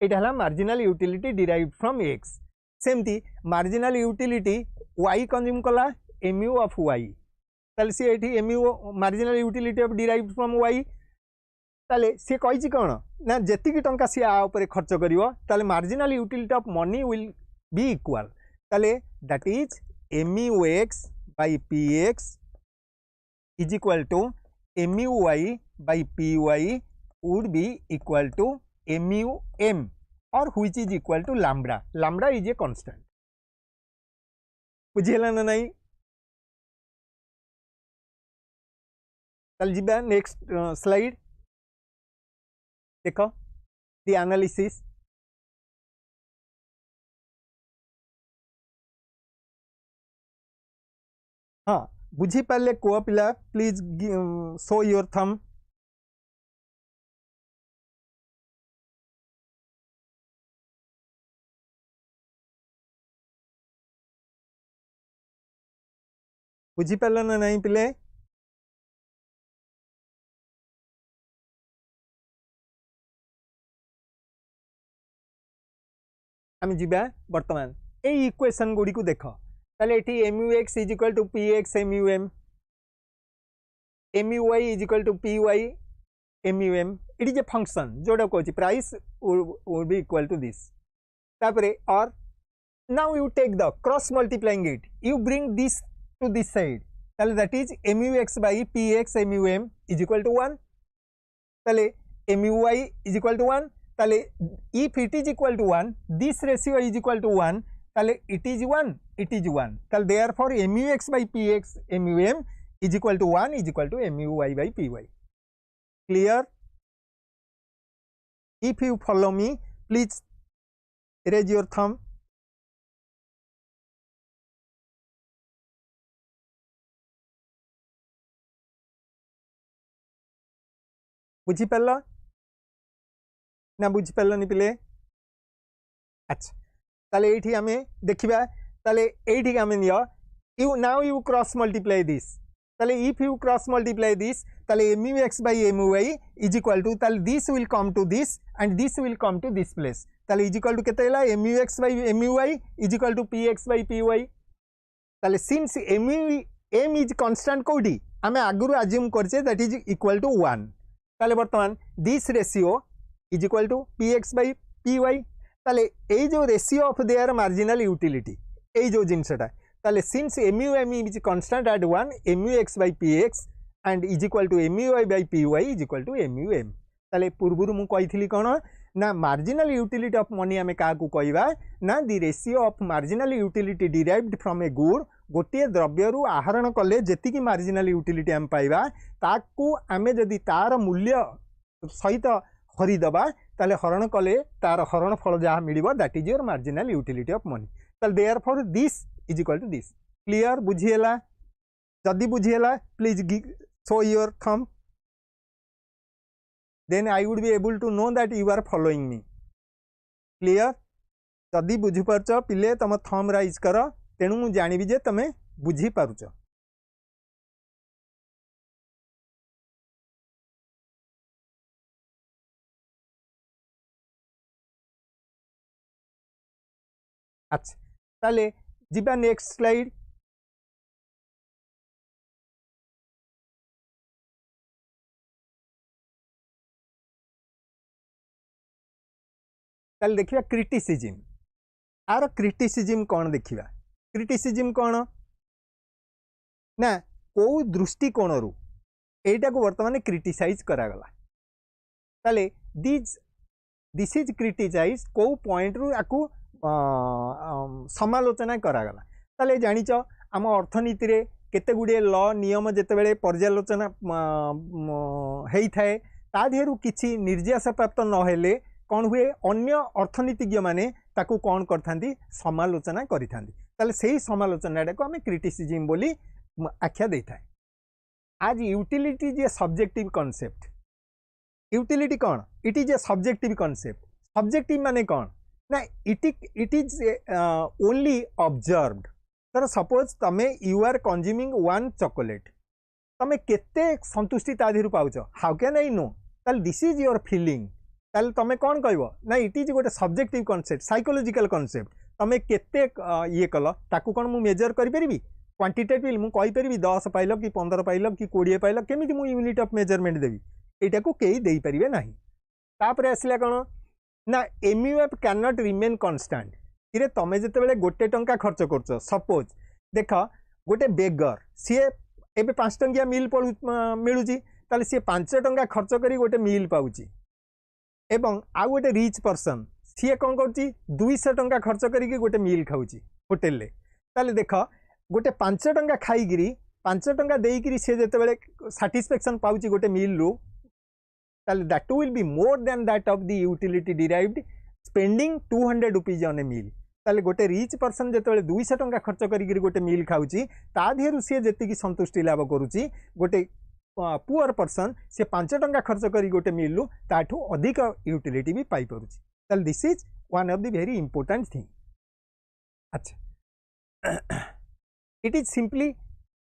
एटा हला marginal utility derived from x सेमती मार्जिनल यूटिलिटी y कंज्यूम कला mu ऑफ y ताले सी एठी mu marginal utility of derived from y ताले सी कहिछि कोन ना जेतिकी टंका सी आ ऊपर खर्च करिवो ताले marginal utility of money will be equal ताले that is MUX by PX is equal to MUY by PY would be equal to MUM or which is equal to lambda. Lambda is a constant. बुझिला ना नहीं चल जीबा next slide देखो the analysis हाँ बुझी पारे को पिला प्लीज शो योर थंब बुझी पार ना नहीं पिले आम जीवा बर्तमान ए इक्वेशन गुड़ी को देख ताले एठी MUX is equal to PX MUM MUY is equal to PY MUM it is a function जोड़ा कहछि price would be equal to this तापरे or now you take the cross multiplying it you bring this to this side ताले that is MUX by PX MUM is equal to 1 ताले MUY is equal to 1 ताले if it is equal to 1 this ratio is equal to 1 ताले it is 1 ताले therefore MUX by PX MUM is equal to 1 is equal to MUY by PY clear if you follow me please raise your thumb बुझी पार ना बुझी पारनी पिले अच्छा ताले एठी आमे देखिबा ताले एठी आमे नियो you now you cross multiply this ताले if you cross multiply this ताले MUX by MUY is equal to ताले this will come to this and this will come to this place ताले is equal to केते हला MUX by MUY is equal to PX by PY ताले since M is constant कोडी आमे आगुरु अज्यूम करछे दैट इज इक्वल टू 1 ताले वर्तमान this ratio is equal to PX by PY ताले ए जो ratio of their marginal utility ए जो जिनसटा ताले since MUM is constant at 1 MUX by PX and is equal to MUY by PY is equal to MUM ताले पूर्वरु मु कहिथिली कोन ना मार्जिनल यूटिलिटी ऑफ मनी आमे का को कहबा ना the ratio of marginal utility derived from a good गोटे द्रव्यरु आहरण कले जेतिकी मार्जिनल यूटिलिटी आम पाइबा ताकू आमे जदि तार मूल्य सहित हरिदबा ताले हरण कले तार हरण फल जहाँ मिलिबो that is your marginal utility of money ताले therefore this is equal to this clear बुझिएला जदि बुझिएला please show your thumb then I would be able to know that you are following me clear जदि बुझी पारछ पिले तम thumb rise कर तेणु मु जानिबी जे तमे बुझी पारुछ अच्छा ताले जिबा नेक्स्ट स्लाइड ताले देखिबा क्रिटिसिज्म आर क्रिटिसिज्म कौन देखिबा क्रिटिसिज्म कौन ना को दृष्टिकोण रु एटा को वर्तमान क्रिटिसाइज करागला ताले दिस इज क्रिटिसाइज को पॉइंट रु आकु समालोचना करागला ताले जानिच आम अर्थनीति रे केते गुडे लॉ नियम जेते बेले पर्यालोचना हेई थाए ता देहरु किछि निर्यास प्राप्त न हेले कौन हुए अन्य अर्थनीतिज्ञ माने ताकू कौन करथांती समालोचना करिथांती ताले सेही समालोचनाटा को आमे क्रिटिसिज्म बोली आख्या देइथाय आज utility is a subjective concept utility कौन it is a subjective concept subjective माने कौन ना इट इज ओनली ऑब्जर्व्ड तर सपोज तमे you are consuming one chocolate तमे केते संतुष्टि ता देहरु पाउछ हाउ कैन आई नो ताले दिस इज योर फीलिंग ताले तमे कौन कहबो ना इट इज गोटे सब्जेक्टिव कॉन्सेप्ट साइकोलॉजिकल कॉन्सेप्ट तमे केते ये कल ताकू कौन मु मेजर करि परिबी क्वांटिटेटिव मु कहि परिबी 10 पाइल कि 15 पाइल कि 20 पाइल केमिति मु यूनिट ऑफ मेजरमेंट देबी एटा को केही देई परिबे नाही तापरे आसला कोन ना एमयूएफ कैन नॉट रिमेन कांस्टेंट इरे तमे जते बेले गोटे टंका खर्च करछो सपोज देख गोटे बेगर सी एबे 5 टंकिया मील मिलुची ताले सी 5 टंका खर्च करी गोटे मील पाउची एवं आउ गोटे रिच पर्सन सी कौन कर 200 टंका खर्च करी गोटे मील खाऊची होटेल ले ताले देख गोटे 5 टंका खाई 5 टंका देकी सी जिते साटिस्फेक्शन पाउची गोटे मील रु ताले that will be more than that of the utility derived spending 200 rupees on a meal ताले गोटे रिच पर्सन जिते 200 टंका खर्च करी गोटे मील खाऊची ता देहरु सी जेतिकी संतुष्टि लाभ करुची गोटे पुअर पर्सन से 5 टंका खर्च करी गोटे मील रु ताठू अधिक यूटिलिटी भी पाई परुची ताले this is one of the very important thing अच्छा it is simply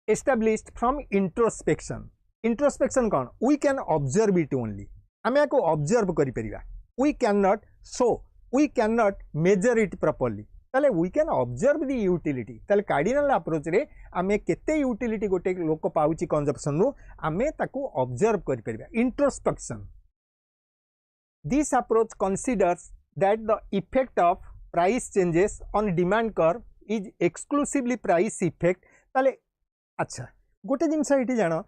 established from introspection कौन we can observe it only आम या ऑब्जर्व करि परिबा we can not show we can not measure it properly ताले we can observe the utility ताले cardinal approach रे आमे केते यूटिलिटी गोटे लोक पाउची कंजप्शन रु आमे ताकू ऑब्जर्व करि परिबा introspection this approach considers that the effect of price changes on demand curve is exclusively price effect ताले अच्छा गोटे जिनस ये जान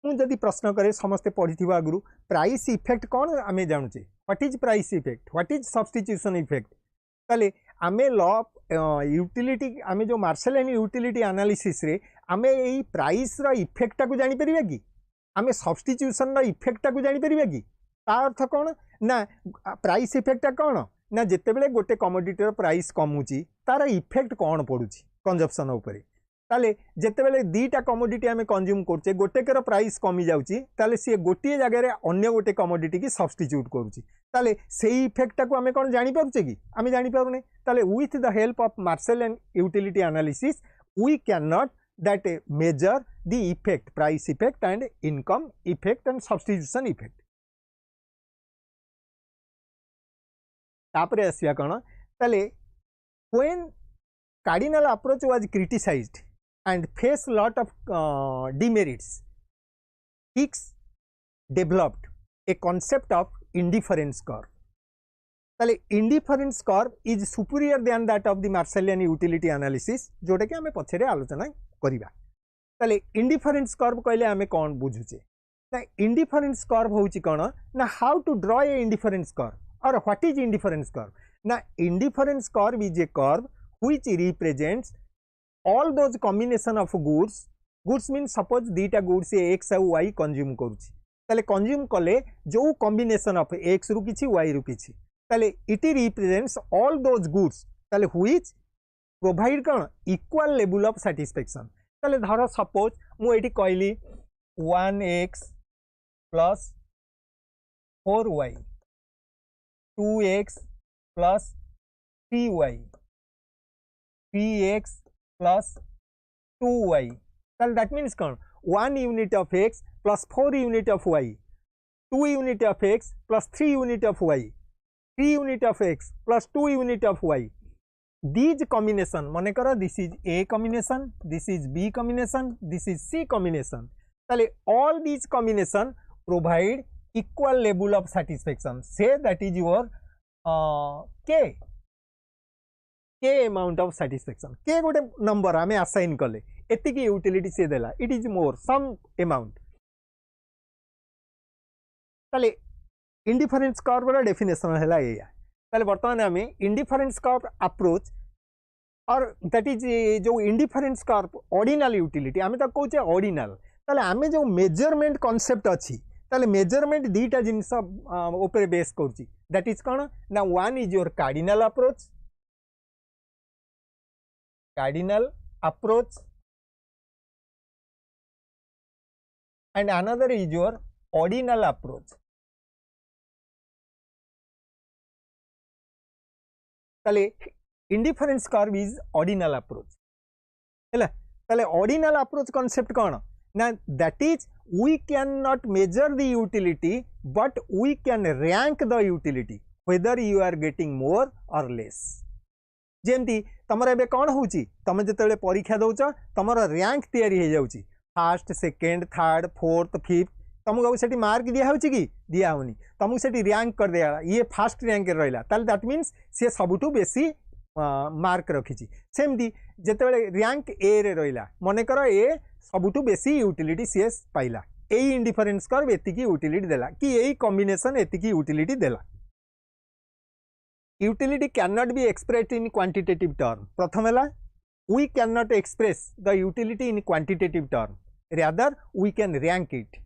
मुझे प्रश्न करे समस्ते पढ़ी आगु प्राइस इफेक्ट कौन आम जानूचे what is price effect what is substitution effect ताले आमे लॉ यूटिलिटी आमे जो मार्शल यूटिलिटी एनालिसिस रे आमे यही प्राइस रो इफेक्ट को जानी परिबा कि आमे सब्स्टिट्यूशन रो इफेक्ट को जानी परिबा कि ता अर्थ कौन ना प्राइस इफेक्ट कौन ना जिते बेले गोटे कमोडिटी प्राइस कमुची तार इफेक्ट कौन पड़ुची कंजप्शन उपरे ताले जिते बेले दीटा कमोडिटी आमे कंज्यूम करछे गोटेकर प्राइस कमी जाउची ताले सी गोटे जगह अन्य गोटे कमोडिटी की सब्स्टिट्यूट करूची ताले सेही इफेक्ट को आमे कौन जानी पारुचे कि आमे जानी पारुने ताले with the help of Marshall and utility analysis we can not that measure the effect price effect and income effect and substitution effect तापरे आसिया कौन ताले when cardinal approach was criticized and face lot of demerits Hicks developed a concept of indifference curve ताले indifference curve is superior than that of the Marshallian utility analysis जोटा कि आमे पछरे आलोचना करिबा ताले indifference curve कहले आमे कोन बुझुचे ना indifference curve होउची कोन ना how to draw a indifference curve or what is indifference curve ना indifference curve is a curve which represents all those combination of goods means suppose दीटा goods x और y consume करूची ताले consume कले जो combination of x रु किछि y रु किछि ताले it represents all those goods ताले which provide कौन equal level of satisfaction ताले धर suppose मु एठी कहली 1x plus 4y 2x plus 3y 3x plus 2y that means कौन 1 unit of x plus 4 unit of y 2 unit of x plus 3 unit of y 3 unit of x plus 2 unit of y these combination माने करो this is a combination this is b combination this is c combination ताले all these combination provide equal level of satisfaction say that is your k amount of satisfaction k गोटे number आमे assign कले एतिकी utility से देला it is more some amount ताले indifference curve रा definition हैला एया ताले वर्तमान आमे इंडिफरेंस कर्व अप्रोच और दैट इज जो इंडिफरेंस कर्व ऑर्डिनल यूटिलिटी आमे तो कहूचे ऑर्डिनल ताले आमे जो मेजरमेंट कांसेप्ट अछि ताले मेजरमेंट दीटा जिंस ऊपर बेस करछि दैट इज कोन ना one is your cardinal approach and another is your ordinal approach ताले indifference curve is ordinal approach हैला ताले ordinal approach concept कौन ना that is we cannot measure the utility but we can rank the utility whether you are getting more or less. जेमती तमर एबे कौन होची तुम जिते परीक्षा दौच तुम रैंक तैयारी हो जाऊँगी fast second third fourth fifth तुमको से मार्क दिया हो कि दिया होनी तुमको से रैंक कर दिया ये फास्ट रैंक रहा दैट मीन्स सी सबुठू बेसी मार्क रखी सेमती जिते रैंक ए रे रहा मनकर ए सबुठू बेसी यूटिलिटी सी पाइला यही इंडिफरेंस कर्व एतिकी यूटिलिटी देला कि यही कॉम्बिनेशन एतिकी यूटिलिटी देला. Utility cannot be expressed in quantitative term. प्रथम है we cannot express the utility in quantitative term. Rather we can rank it.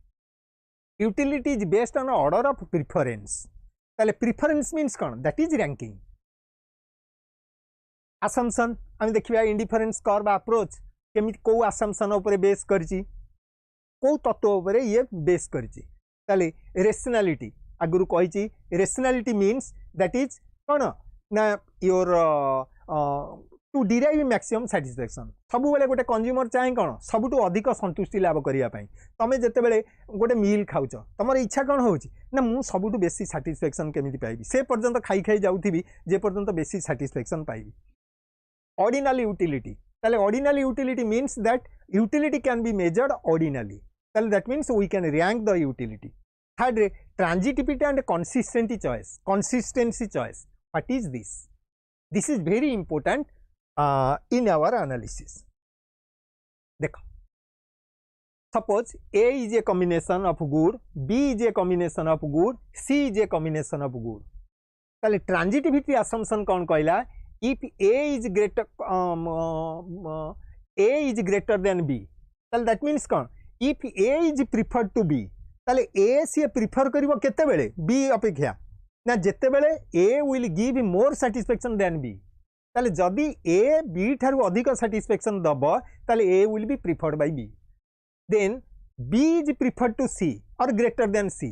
Utility is based on order of preference. ताले preference means कौन? That is ranking. Assumption हम देखिए indifference curve approach केमी को assumption ऊपर base करची को तत्व ऊपर ये बेस करची ताले rationality आगुरु कहिची rationality means that is कौन ना your to derive maximum satisfaction सब बेले गोटे कंज्यूमर चाहे कौन सबुठ अधिक संतुष्टि लाभ करने तुम जिते गोटे मील खाऊच तुम इच्छा कौन हो ना मुझे सबुठ बेसी सैटिस्फैक्शन केमी पाइबी से पर्यंत खाई खाई जाऊँगी जे पर्यंत बेसी सैटिस्फैक्शन पाइबी. ऑर्डिनल यूटिलिटी ताले ordinal utility means that utility can be measured ordinally ताले that means we can rank the utility. Third transitivity and consistency choice. What is this? This is very important in our analysis. देखो suppose A is a combination of good, B is a combination of good, C is a combination of good. ताले transitivity assumption कौन कहला if A is greater than B ताले that means कौन if A is preferred to B ताले A सी prefer करिवो केते बेले B अपेक्षा ना जिते बेले A will give more satisfaction than B ताले जदि ए बी ठारू अधिक सैटिस्फैक्शन दब ताले A will be preferred by B. Then B is preferred to C और ग्रेटर देन सी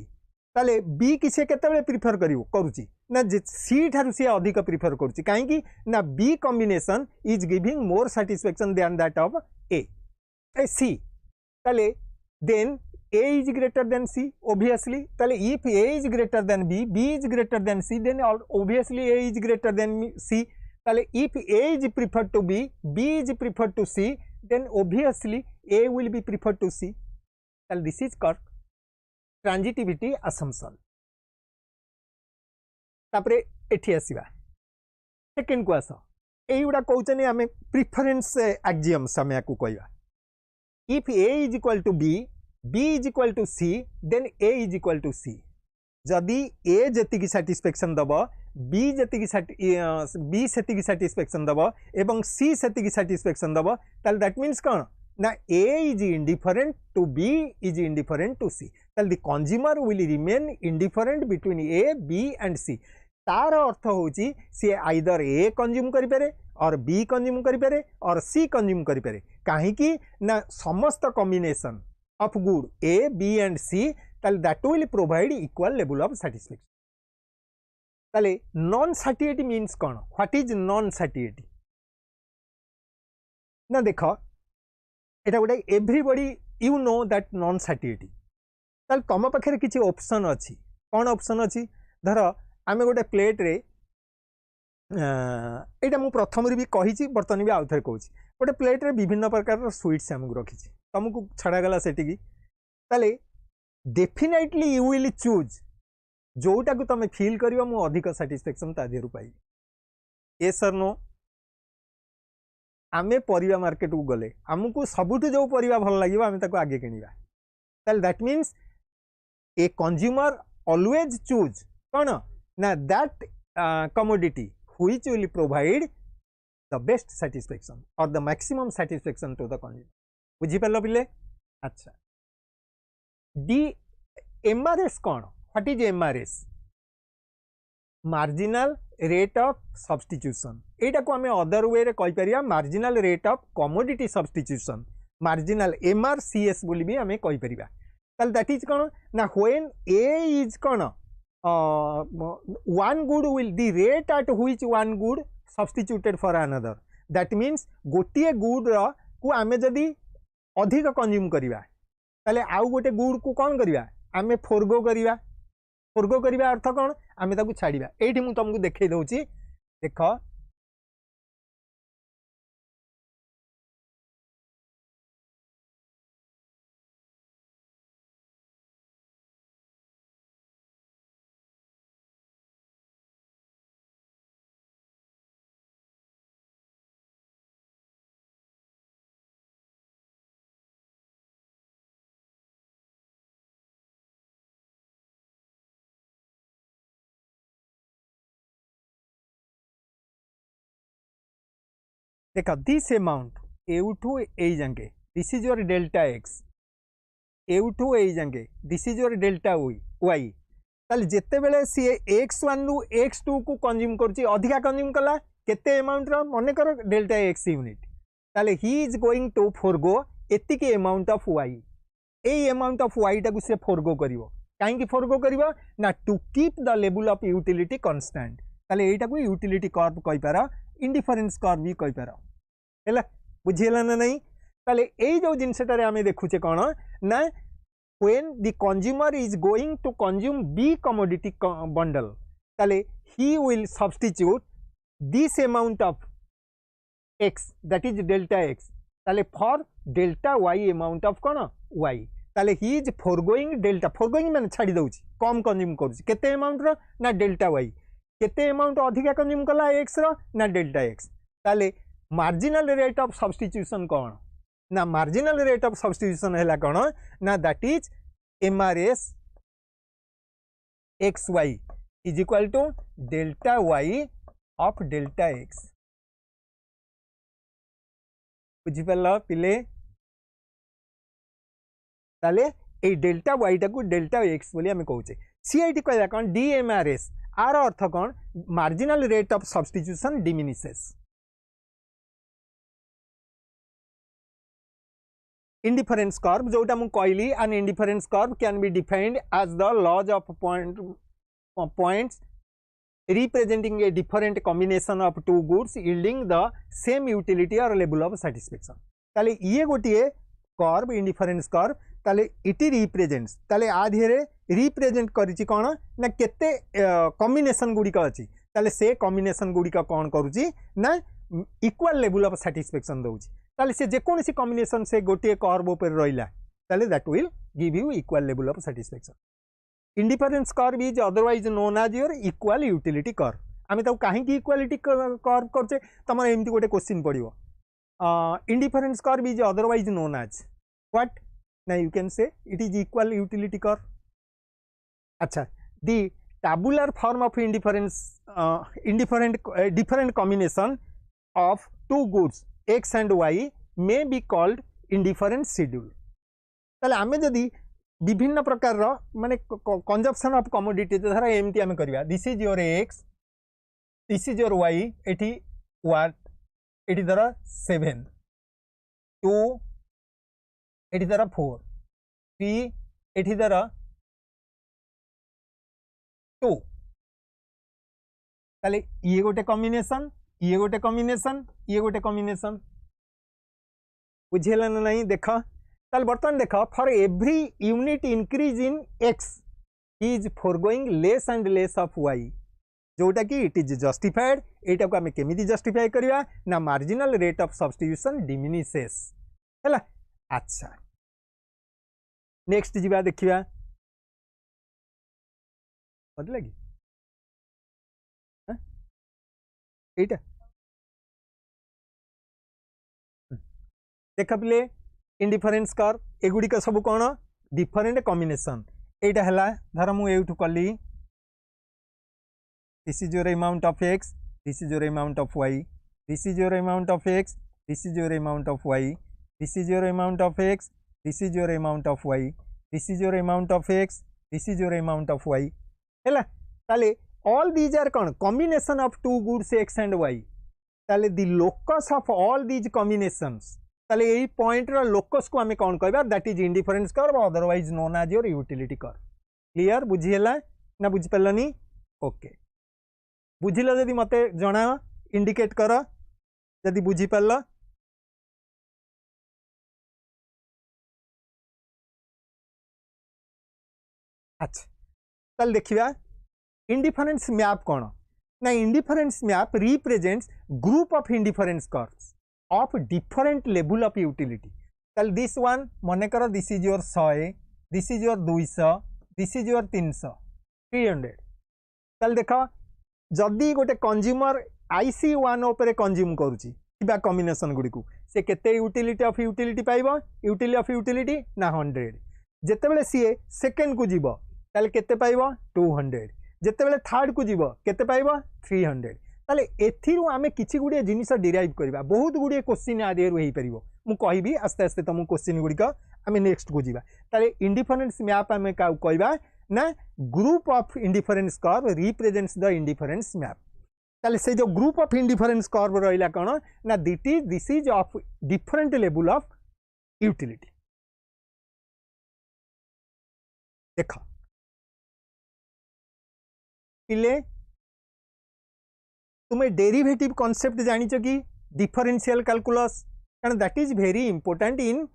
ताले बी किसे केते बेले प्रिफर करूची ना सी ठारू सी अधिक प्रिफर करूची काहेकि ना B combination is giving more satisfaction than that of A C ताले then A is greater than C obviously ताले if A is greater than B, B is greater than C then obviously A is greater than C ताले if A is preferred to B, B is preferred to C then obviously A will be preferred to C ताले this is called transitivity assumption. तापरे एठी आसीबा second को आस एई गुडा कहउचनी हमें preference axioms हमें को कहबा if A is equal to B, B is equal to C then A is equal to C. जदि A जेतिकी satisfaction दब B जेतिकी B सेतिकी सैटिस्फैक्शन दब एवं C सेतिकी सैटिस्फैक्शन दब ताल दैट मीन्स कौन ना A is indifferent to B is indifferent to C ताल the consumer will remain indifferent between A B and C. तार अर्थ होची सी आइदर ए कंज्यूम करि पारे और बी कंज्यूम करि पारे और सी कंज्यूम करि पारे काहेकि ना समस्त combination of good A, B and C that will provide equal level of satisfaction. ताले non-satiety means कौन? What is non-satiety? ना देखो एटा गोटे everybody you know that non-satiety. ताले तम पाखे किसी ऑप्शन अच्छी कौन ऑप्शन अच्छी धर आमे गोटे प्लेट रे एटा मु प्रथम भी कही बर्तमान भी आउ थे कहूँ गोटे प्लेट रे विभिन्न प्रकार स्वीट्स आमको रखी तुमको छड़ागला से ताले डेफिनेटली यू विल चूज जोटा को तुम फील कर अधिक सैटिस्फैक्शन ता देहरु पाई. यस और नो आमे परिवा मार्केट को गले आमको सबुठु जो परिवा भल लगे आमे ताको आगे किनिबा ताले that means a consumer always choose कौन ना that commodity which will provide the best satisfaction और the maximum satisfaction to the consumer. बुझीपार पिले. अच्छा डी एमआरएस कौन what is MRS marginal rate of substitution एटा को हमें अदर वे रे कहि परिया marginal rate of commodity substitution marginal MRCS बोली भी हमें कहि परिबा. ताल दैट इज कौन ना व्हेन ए इज कौन one good will the rate at which one good substituted for another that means गोटे गुड को आमे जदी अधिक कंज्यूम करिबा ताले आउ गोटे गुड को कौन करवा आमे फोरगो करवा अर्थ कौन आमे ताकू छाड़िबा एठी मु तुमको देखै दउची देख देख दिस अमाउंट एउ टू ए जांगे this is your delta x एउ टू ए जांगे this is your delta y ताले जेते बेले सी x1 रु x2 को कंज्यूम करची अधिका कंज्यूम कला केते अमाउंट रो मने कर डेल्टा एक्स यूनिट ताले he is going to forego एतिके amount of Y a amount of Y टाकू से फोरगो करिवो काहेकि फोरगो करिवो ना to keep the level of utility constant ताले एटा को यूटिलिटी कर्व कहि पारा इंडिफरेंस कर्व भी कहि पारा हैला बुझिला ना नहीं ताले ए जो जिनसटारे आमे देखुचे कोन ना when the consumer is going to consume B commodity bundle ताले he will substitute this amount of x that is delta x ताले for delta y amount of cone y ताले he is foregoing माने छाड़ी दउची कम consume करूची केते amount रो ना delta y केते अमाउंट अधिका कंज्यूम कला x रो ना डेल्टा x ताले मार्जिनल रेट ऑफ सब्स्टिट्यूशन कौन ना मार्जिनल रेट ऑफ सब्स्टिट्यूशन है कौन ना that is MRS XY is equal to delta y of delta x बुझिपाल पिले ताले ए डेल्टा y टाकू डेल्टा x बोली हमें कहूचे सीआईटी कहला कौन DMRS आर अर्थ कौन marginal rate of substitution diminishes indifference curve जोटा मु कहली an indifference curve can be defined as the laws of points representing a different combination of two goods yielding the same utility or level of satisfaction ताले ये गोटिए curve indifference curve ताले इटी represents ताले आधेरे represent करिछि कोन ना केते combination गुडी का अछि ताले से कॉम्बिनेशन गुडी का कोन करूछि ना इक्वल लेवल ऑफ सैटिस्फैक्शन दउछि ताले से जे कोनसी कॉम्बिनेशन से गोटे कर्व ऊपर रहिला ताले that will give you equal level of satisfaction indifference curve is otherwise known as your equal utility curve आमे तो काहे की इक्वालिटी कर्व करछे तमर एमती गोटे क्वेश्चन पड़िबो indifference curve is otherwise known as what ना you can say it is equal utility curve अच्छा the tabular form of different combination of two goods x and y may be called indifference schedule ताले आमे जदी विभिन्न प्रकार रो माने consumption of commodity धरा MT आमे करबा this is your x this is your y एठी व्हाट एठी धरा 7 2 एठी धरा 4 3 एठी धरा 2 ताले ये गोटे कॉम्बिनेशन ये गोटे कॉम्बिनेशन ये गोटे कॉम्बिनेशन बुझेला नहीं देख ताले बर्तमान देख for every unit increase in x is foregoing less and less of y जोटा कि इट इज जस्टिफाइड एटा को हमें केमिति जस्टिफाई करिया ना marginal rate of substitution diminishes हैला अच्छा नेक्स्ट जीवा देखिया मत लगी एटा देख पिले इंडिफरेंस कर्व एगुड़ी का सब कौन डिफरेंट कॉम्बिनेशन एटा हला धर मु एठू कली this is your amount of x this is your amount of y this is your amount of x this is your amount of y this is your amount of x this is your amount of y this is your amount of x this is your amount of y हैला ताले all these are कौन combination of two goods x and y ताले the locus of all these combinations ताले यही point रो locus को हमें कौन कहबा that is indifference curve otherwise known as your utility curve clear बुझिला ना बुझि पल्लनी ओके बुझिला जदी मते जणा इंडिकेट कर जदी बुझि पल्ला अच्छा ताल देखिबा इंडिफरेंस मैप कौन ना indifference map represents group of indifference curves of different level of utility ताल दिस वन मन कर this is your 100 this is your 200 this is your 300 300 ताल देख जदि गोटे कंज्यूमर आईसी वन उपर कंज्यूम करुच्ची कॉम्बिनेशन गुड़ी को से केते यूटिलिटी ऑफ यूटिलिटी पाइबो यूटिलिटी ऑफ यूटिलिटी ना 100 जेतेबेले सीए सेकेंड को जीवो ताले केते पाइबो 200 जेतेबेले थर्ड को जीवो केते पाइबो 300 ताले एथिरु आमे किछि गुडी जिनिस डिराइव करबा बहुत गुडी क्वेश्चन आदिरु हेई परिबो मु कहबी आस्ते आस्ते तुम क्वेश्चन गुडी को आमे नेक्स्ट को जीवा ताले इंडिफरेंस मैप आमे का कहबा ना group of indifference curve represents the indifference map ताले से जो ग्रुप ऑफ इंडिफरेंस कर्व रहिला कोन ना this is of different level of utility देख पिले तुम्हें डेरिवेटिव कॉन्सेप्ट जानिच कि डिफरेंशियल कैलकुलस कारण that is very important in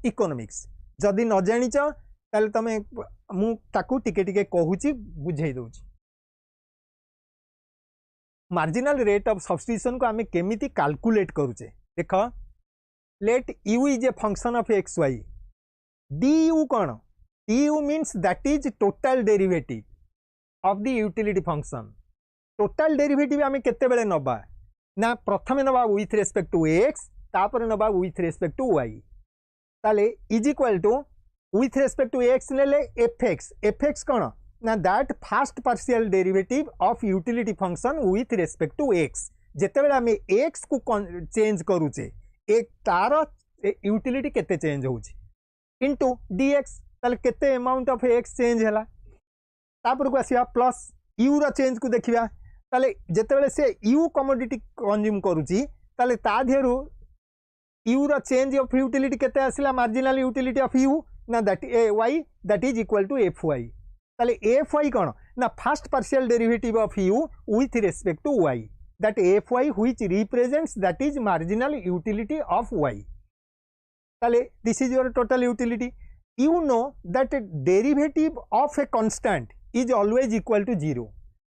economics जदि न जानिच ताले तमे मु ताकू टिके टिके कहूची बुझाई दउची मार्जिनल रेट ऑफ सब्स्टिट्यूशन को आमे केमिति कैलकुलेट करूचे देख let u is a function of x y du कौन du means that is total derivative of the utility function total derivative आमे केते बेले नबा ना प्रथमे नबा विथ रेस्पेक्ट टू x तापर नबा विथ रेस्पेक्ट टू y ताले is equal to with respect to x नेले fx कौन ना that first partial derivative of utility function with respect to x जेते बेले आमे x को चेंज करूचे एक तार यूटिलिटी केते चेंज होउची इनटू dx ताले केते अमाउंट ऑफ x चेंज हला तापर को आसीबा प्लस u रा चेंज को देखिबा ताले जेतेबेले से u कमोडिटी कंज्यूम करूची ताले ता धेरु u रा चेंज ऑफ यूटिलिटी केते आसिला मार्जिनल यूटिलिटी ऑफ u ना that y that is equal to fy ताले fy कोन ना first partial derivative of u with respect to y that fy which represents that is marginal utility of y ताले this is your total utility you know that derivative of a constant is always equal to 0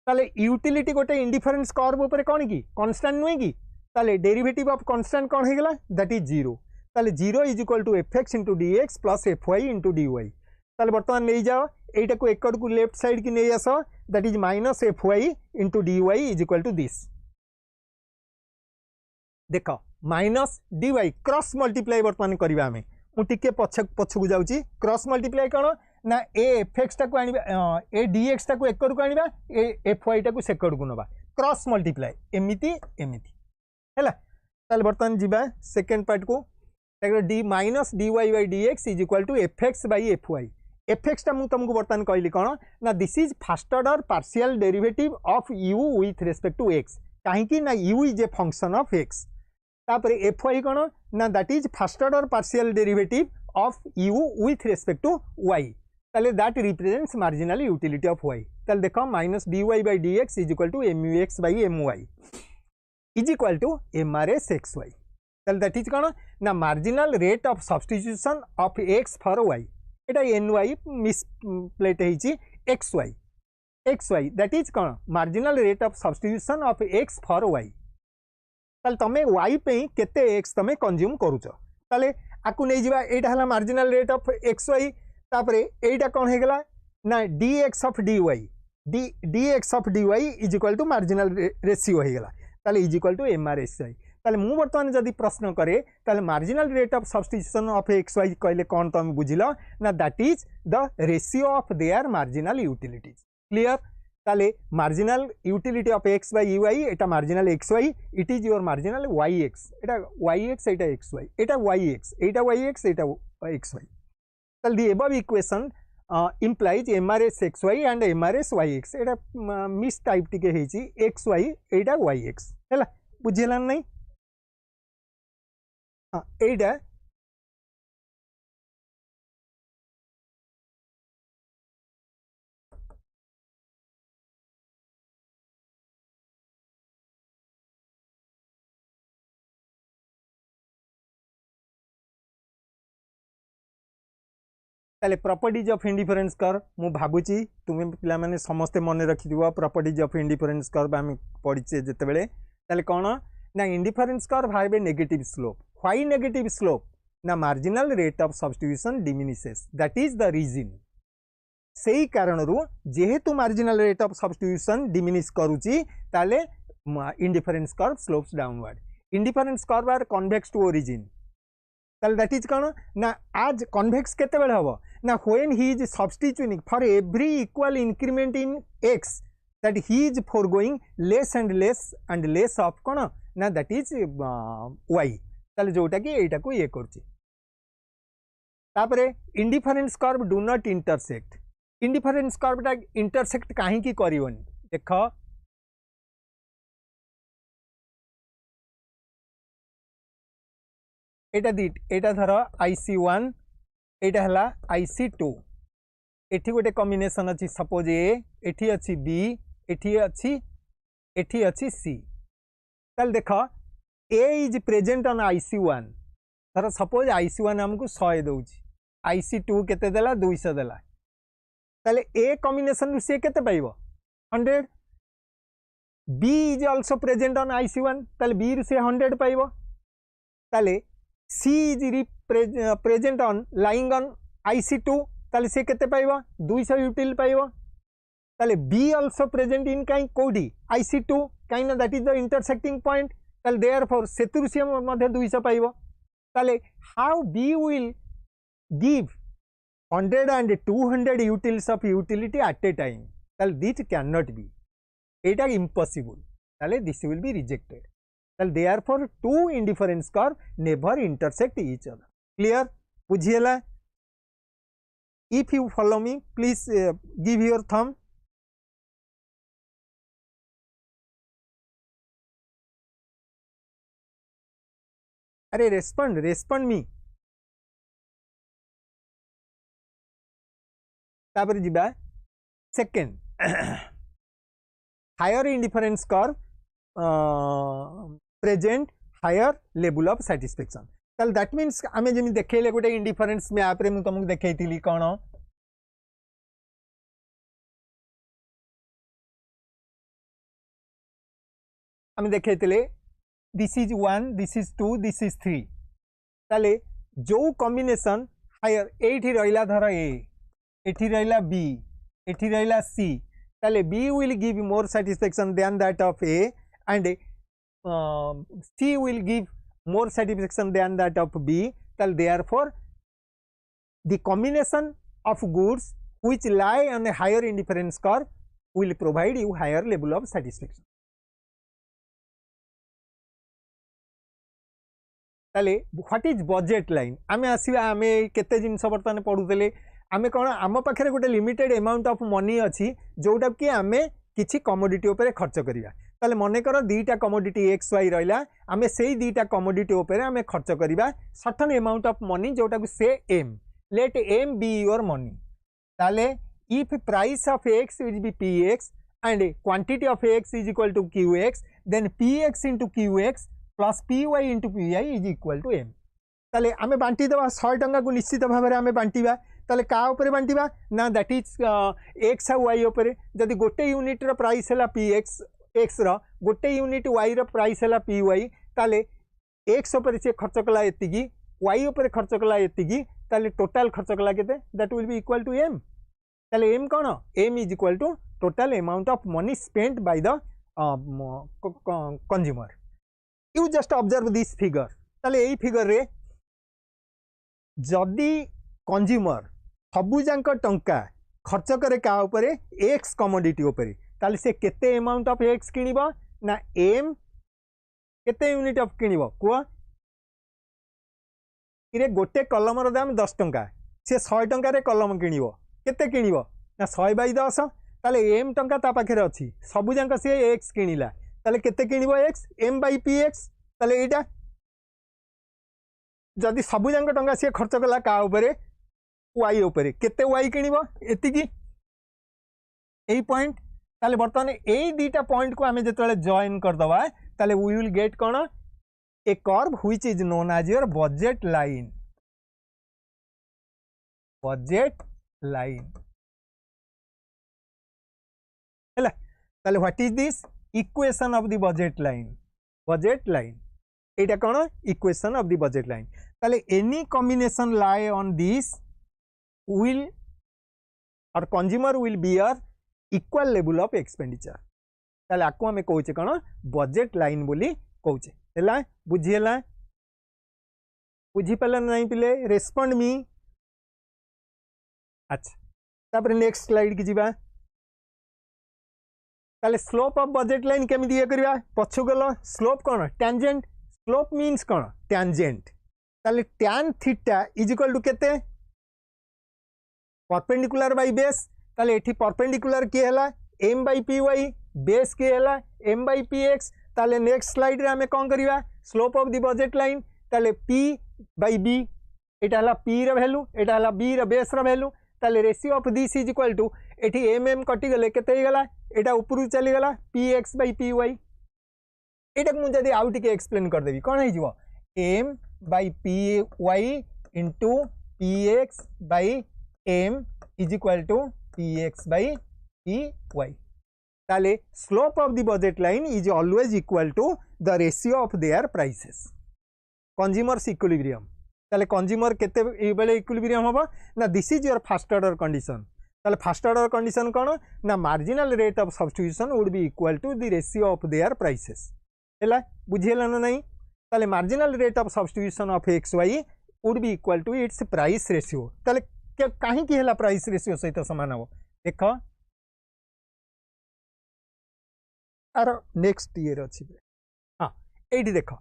ताले utility गोटे indifference curve ऊपर कौन की constant नुहे कि ताले derivative of constant कौन हो गला दैट इज 0 ताले 0 is equal to fx into dx plus fy into dy ताले वर्तमान नहीं जाओ एटा को एकड़ को लेफ्ट साइड की नहीं आस that is minus fy into dy is equal to this देख माइनस dy क्रॉस मल्टीप्लाई वर्तमान करबा हमें मुझे पछकू जाऊँगी क्रॉस मल्टीप्लाई कौन ना ए एफएक्स टाक ए डीएक्स टाक एकड़ को आनिबा ए एफवाई टाक सेकड़ को नबा क्रॉस मल्टीप्लाई एमिति एमिति हैला ताले बर्तमान जीवा सेकंड पार्ट को D minus dy by dx is equal to fx by fy fx टा मु तुमको बर्तमान कहली कौन ना this is first order partial derivative of u with respect to x कहीं ना u is a function of x तापर fy कौन ना that is first order partial derivative of u with respect to y ताले that represents marginal utility of y ताले देखो minus dy by dx is equal to mux by my is equal to mrsxy ताले that is कौन ना marginal rate of substitution of x for y एटा ny मिस प्लेट हेची xy that is कौन marginal rate of substitution of x for y ताले तमे y पे केते x तमे कंज्यूम करूछ ताले आकु नै जिबा एटा हला मार्जिनल रेट ऑफ xy तापरे एटा कोन हे गेला ना dx of dy dx of dy is equal to marginal ratio हे गेला ताले इज इक्वल टू mrsy ताले मु वर्तमान जदि प्रश्न करे ताले marginal rate of substitution of xy कहले कोन तमे बुझिलो ना that is the ratio of their marginal utilities clear ताले marginal utility of x by y एटा marginal xy it is your marginal yx एटा yx एटा xy एटा yx एटा yx एटा xy ताले the above equation implies mrsxy and msyx Etah miss type टिके हेची xy एटा yx हैला बुझिला नै एटा ताले प्रॉपर्टीज ऑफ इंडिफरेंस कर्व मु भाबुची तुमे पिला माने समस्त मन रखि दिबो प्रॉपर्टीज ऑफ इंडिफरेंस कर्व हम पढिचे जते बेले ताले कोन ना indifference curve have a negative slope why negative slope ना marginal rate of substitution diminishes that is the reason सेही कारणरू जेहेतु marginal rate of substitution diminish करूची ताले indifference curve slopes downward indifference curve are convex to origin ताले that is कोन ना आज कन्वेक्स केते बेले हबो ना when he is substituting for every equal increment in x that he is foregoing less and less of कोन ना that is y ताले जोटा कि एटा को ये करची तापरे indifference curve do not intersect indifference curve टा इंटरसेक्ट काहे की करिवनी देखो एटा धर IC1 एटा हला IC2 एठी गोटे कॉम्बिनेशन अछि सपोज ए एठी अछि बी एठी अछि सी ताल देखो ए इज प्रेजेंट ऑन IC1 धर सपोज IC1 हमको 100 दउची IC2 केते देला 200 देला ताले ए कॉम्बिनेशन से केते पाइबो 100 B is also present on IC1 ताले बी से 100 पाइबो ताले C is present on lying on IC2 ताले से केते पाइबो 200 यूटिल पाइबो ताले बी आल्सो प्रेजेंट इन काई कोडी IC2 काई ना that is the intersecting point ताले देयरफॉर सेतुर से मध्ये 200 पाइबो ताले how B will give 100 and 200 utils of utility at a time ताले दिस कैन नॉट बी एटा इम्पॉसिबल ताले दिस विल बी रिजेक्टेड ताले therefore two indifference curve never intersect each other clear बुझियला if you follow me please give your thumb अरे respond me तापर जिबा second higher indifference curve present higher level of satisfaction ताल that means आमे जेमि देखैले गोटे इंडिफरेंस मैप रे मु तुमको देखैतिली कोन आमे देखैतिले this is 1 this is 2 this is 3 ताले जो कॉम्बिनेशन हायर एठी रहिला धर ए एठी रहिला बी एठी रहिला सी ताले B will give more satisfaction than that of A and C will give more satisfaction than that of B ताल therefore the combination of goods which lie on a higher indifference curve will provide you higher level of satisfaction ताले what is budget line आमे आसीबा आमे केते जिंस बर्तन पढुतले आमे कोन आम पाखरे गोटे लिमिटेड अमाउंट ऑफ मनी अछि जोटा कि आमे किछि कमोडिटी ऊपर खर्च करिया ताले मने कर दीटा कमोडिटी एक्स वाई रहिला आमे सेही दीटा कमोडिटी ऊपर आमे खर्च करिबा सर्टेन अमाउंट ऑफ मनी जोटा को से M let M be your money ताले if price of X is be px and quantity of x is equal to qx then px into qx plus py into pi is equal to m ताले आमे बांटी दबा 100 टंका को निश्चित भाव में आमे बांटीबा ताले का ऊपर बांटीबा ना दैट इज x आ y ऊपर जदी गोटे यूनिट रो प्राइस हला px x रो गोटे यूनिट y रो प्राइस हला py ताले x ऊपर से खर्च कला एतिगी y ऊपर खर्च कला एतिगी ताले टोटल खर्च कला केते that will be equal to m ताले m कोन m is equal to total amount of money spent by the consumer you just observe this figure ताले एई फिगर रे जदी कंज्यूमर सबुजांक टंका खर्च करे का ऊपर एक्स कमोडिटी ऊपर ताले से केते अमाउंट ऑफ एक्स किनिबो ना एम केते यूनिट ऑफ किनिबो को इरे गोटे कलम रो दाम 10 टंका से 100 टंका रे कलम किनिबो केते किनिबो ना 100 बाय 10 ताले एम टंका ता पाखे अछि सबुजांक से एक्स किनिला ताले केते किनिबो X M by P X ताले एटा जदि सबुजांक टंका से खर्च कला का ऊपर वाई ऊपर केते वाई किनिबो एतिकी एई पॉइंट ताले बर्तमान एई दीटा पॉइंट को हमें जेतले जॉइन कर दवा ताले वी विल गेट कोन a curve which is known as your budget line budget line है ताले what is this equation of the budget line एटा कौन equation of the budget line ताले any combination lie on this will और consumer will bear equal level of expenditure ताले आको हमें कहूचे कौन बजेट लाइन बोली कहूचे हैला बुझिएला बुझी पाला नहीं पिले रेस्पोंड मी अच्छा तापर नेक्स्ट स्लाइड की जीवा ताले स्लोप ऑफ बजेट लाइन केमी दिए करबा पछु गलो स्लोप कौन टेंजेंट स्लोप मीन्स कौन टेंजेंट ताले tan theta is equal to केते परपेंडिकुलर बाय बेस ताले एठी परपेंडिकुलर के हला m by py बेस के हला m by px ताले नेक्स्ट स्लाइड रे हमें कोन करबा slope of the budget line ताले p by b एटा हला p रे वैल्यू एटा हला b रे बेस रे वैल्यू ताले ratio of this is equal to एठी mm कटि गले केते गला एटा ऊपर चली गला px by py एटा मु जदी आउट के एक्सप्लेन कर देबी कोन हे जिवो m by py into px by m is equal to px by py ताले slope of the budget line is always equal to the ratio of their prices consumer's equilibrium ताले consumer केते बेले equilibrium होबो ना this is your first order condition ताले first order condition कोन ना marginal rate of substitution would be equal to the ratio of their prices हैला बुझिएला ना नहीं ताले marginal rate of substitution of x Y would be equal to its price ratio ताले काहे की हैला प्राइस रेशियो सहित समान हो देखो आर नेक्स्ट ईयर अछि हां एठी देखो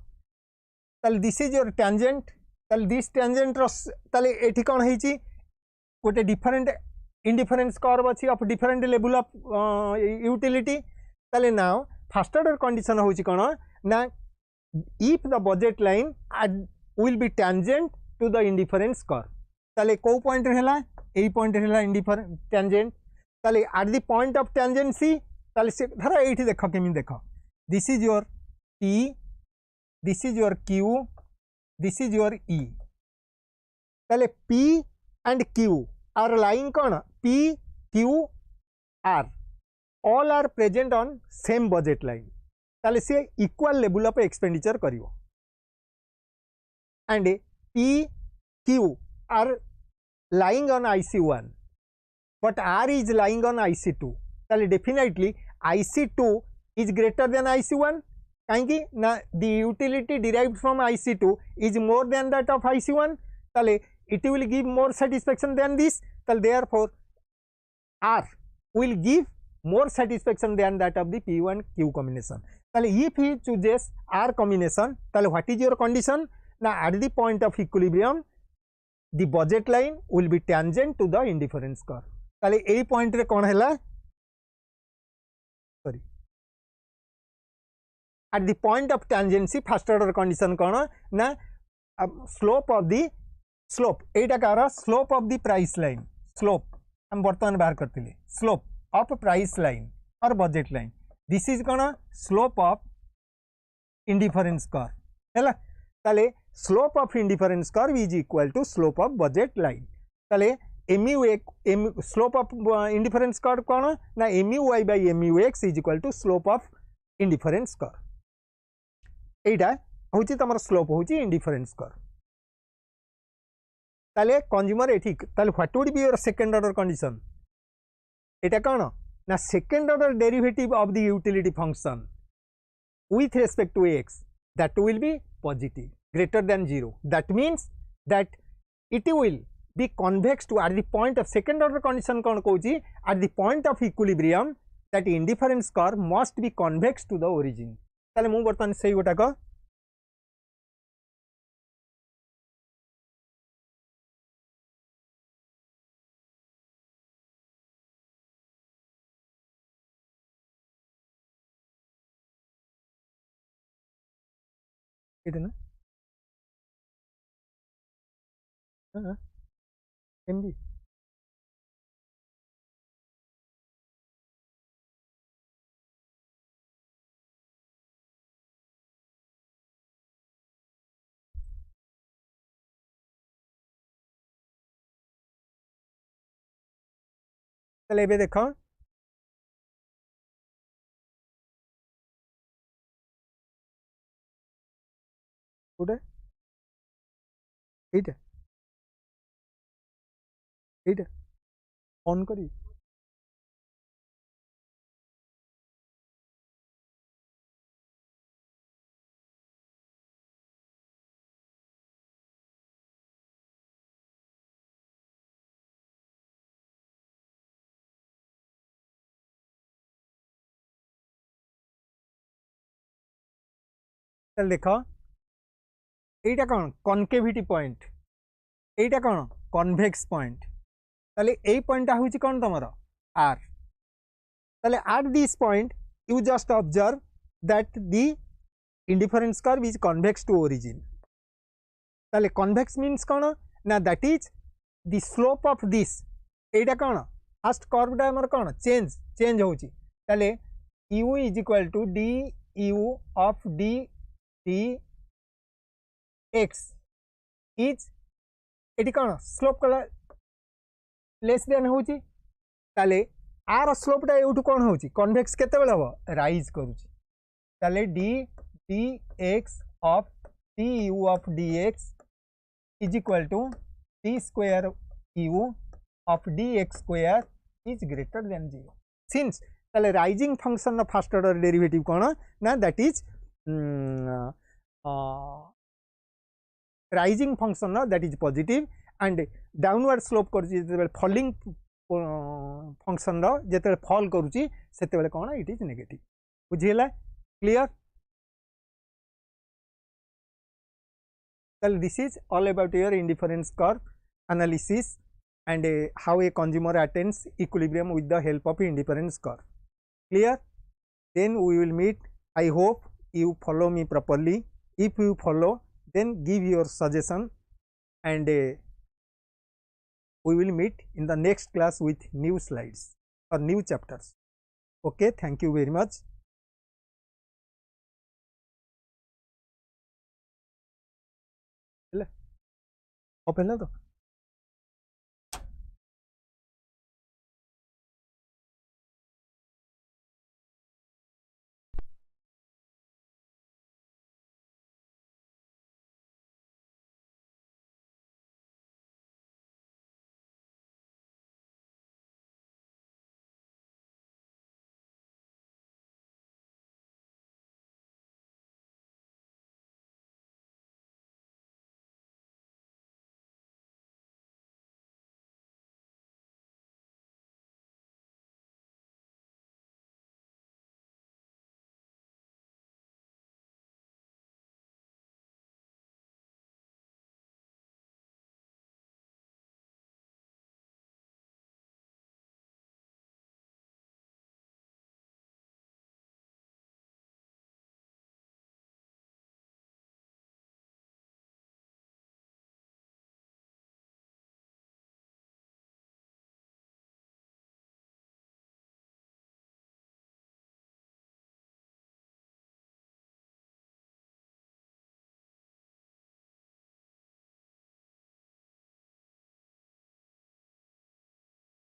ताले दिस इज योर टेंजेंट ताले दिस टेंजेंट ताले एठी कोन हेची गोटे डिफरेंट इंडिफरेंस कर्व अछि of different level of utility ताले नाउ फर्स्ट ऑर्डर कंडीशन होची कोन ना if the budget line will be tangent to the indifference curve ताले को पॉइंट रहला ए पॉइंट रहला इंडिफरेंट टेंजेंट ताले at the point of tangency ताले से धरा एठी देखो केमी देखो this is your P this is your Q this is your E ताले P and Q are lying कौन P Q R all are present on same budget line ताले से equal level of expenditure करिवो and P Q are lying on IC1 but R is lying on IC2 ताले definitely IC2 is greater than IC1 काहेकि ना the utility derived from IC2 is more than that of IC1 ताले it will give more satisfaction than this ताले therefore R will give more satisfaction than that of the P1 Q combination ताले if he chooses R combination ताले what is your condition ना at the point of equilibrium the budget line will be tangent to the indifference curve ताले ए point रे कोन हैला sorry at the point of tangency first order condition कौन ना slope of the slope Etah car slope of the price line slope हम वर्तमान बाहर करते slope of price line और budget line this is कौन slope of indifference curve हैला ताले slope of indifference curve is equal to slope of budget line ताले slope of indifference curve कौन ना MUY by MUX is equal to slope of indifference curve एटा होची तमर slope होची indifference curve ताले consumer एठी ताले what would be your second order condition एटा कोन ना second order derivative of the utility function with respect to x that will be positive greater than 0 that means that it will be convex to at the point of second order condition kon kochi at the point of equilibrium that indifference curve must be convex to the origin ताले मु बर्तमान से गोटा को इतना हां MB তাহলে এবে দেখ কোটা এইটা এইটা অন করি তাহলে দেখ এইটা কোন কনকেভিটি পয়েন্ট এইটা কোন কনভেক্স পয়েন্ট তাহলে এই পয়েন্টটা হচ্ছে কোন তোমার আর তাহলে at this point you just observe that the indifference curve is convex to origin তাহলে convex means কোন না that is the slope of this এইটা কোন ফার্স্ট কার্ভটা আমার কোন চেঞ্জ হচ্ছে তাহলে u is equal to du of dx is এটি কোন স্লোপ কলা লেস দেন হচ্ছে তাহলে আর স্লোপটা এইটু কোন হচ্ছে কনভেক্স কেতেবেলে হব রাইজ করুছি তাহলে dx of du of dx is equal to d square u of dx square is greater than 0 since তাহলে rising function first order derivative কোন না that is rising function that is positive and downward slope করছি যেতবে falling function যেতবে ফল করছি সেতবে কোন it is negative বুঝিলা clear তাহলে this is all about your indifference curve analysis and how a consumer attains equilibrium with the help of indifference curve clear then we will meet I hope you follow me properly if you follow then give your suggestion and we will meet in the next class with new slides or new chapters okay thank you very much open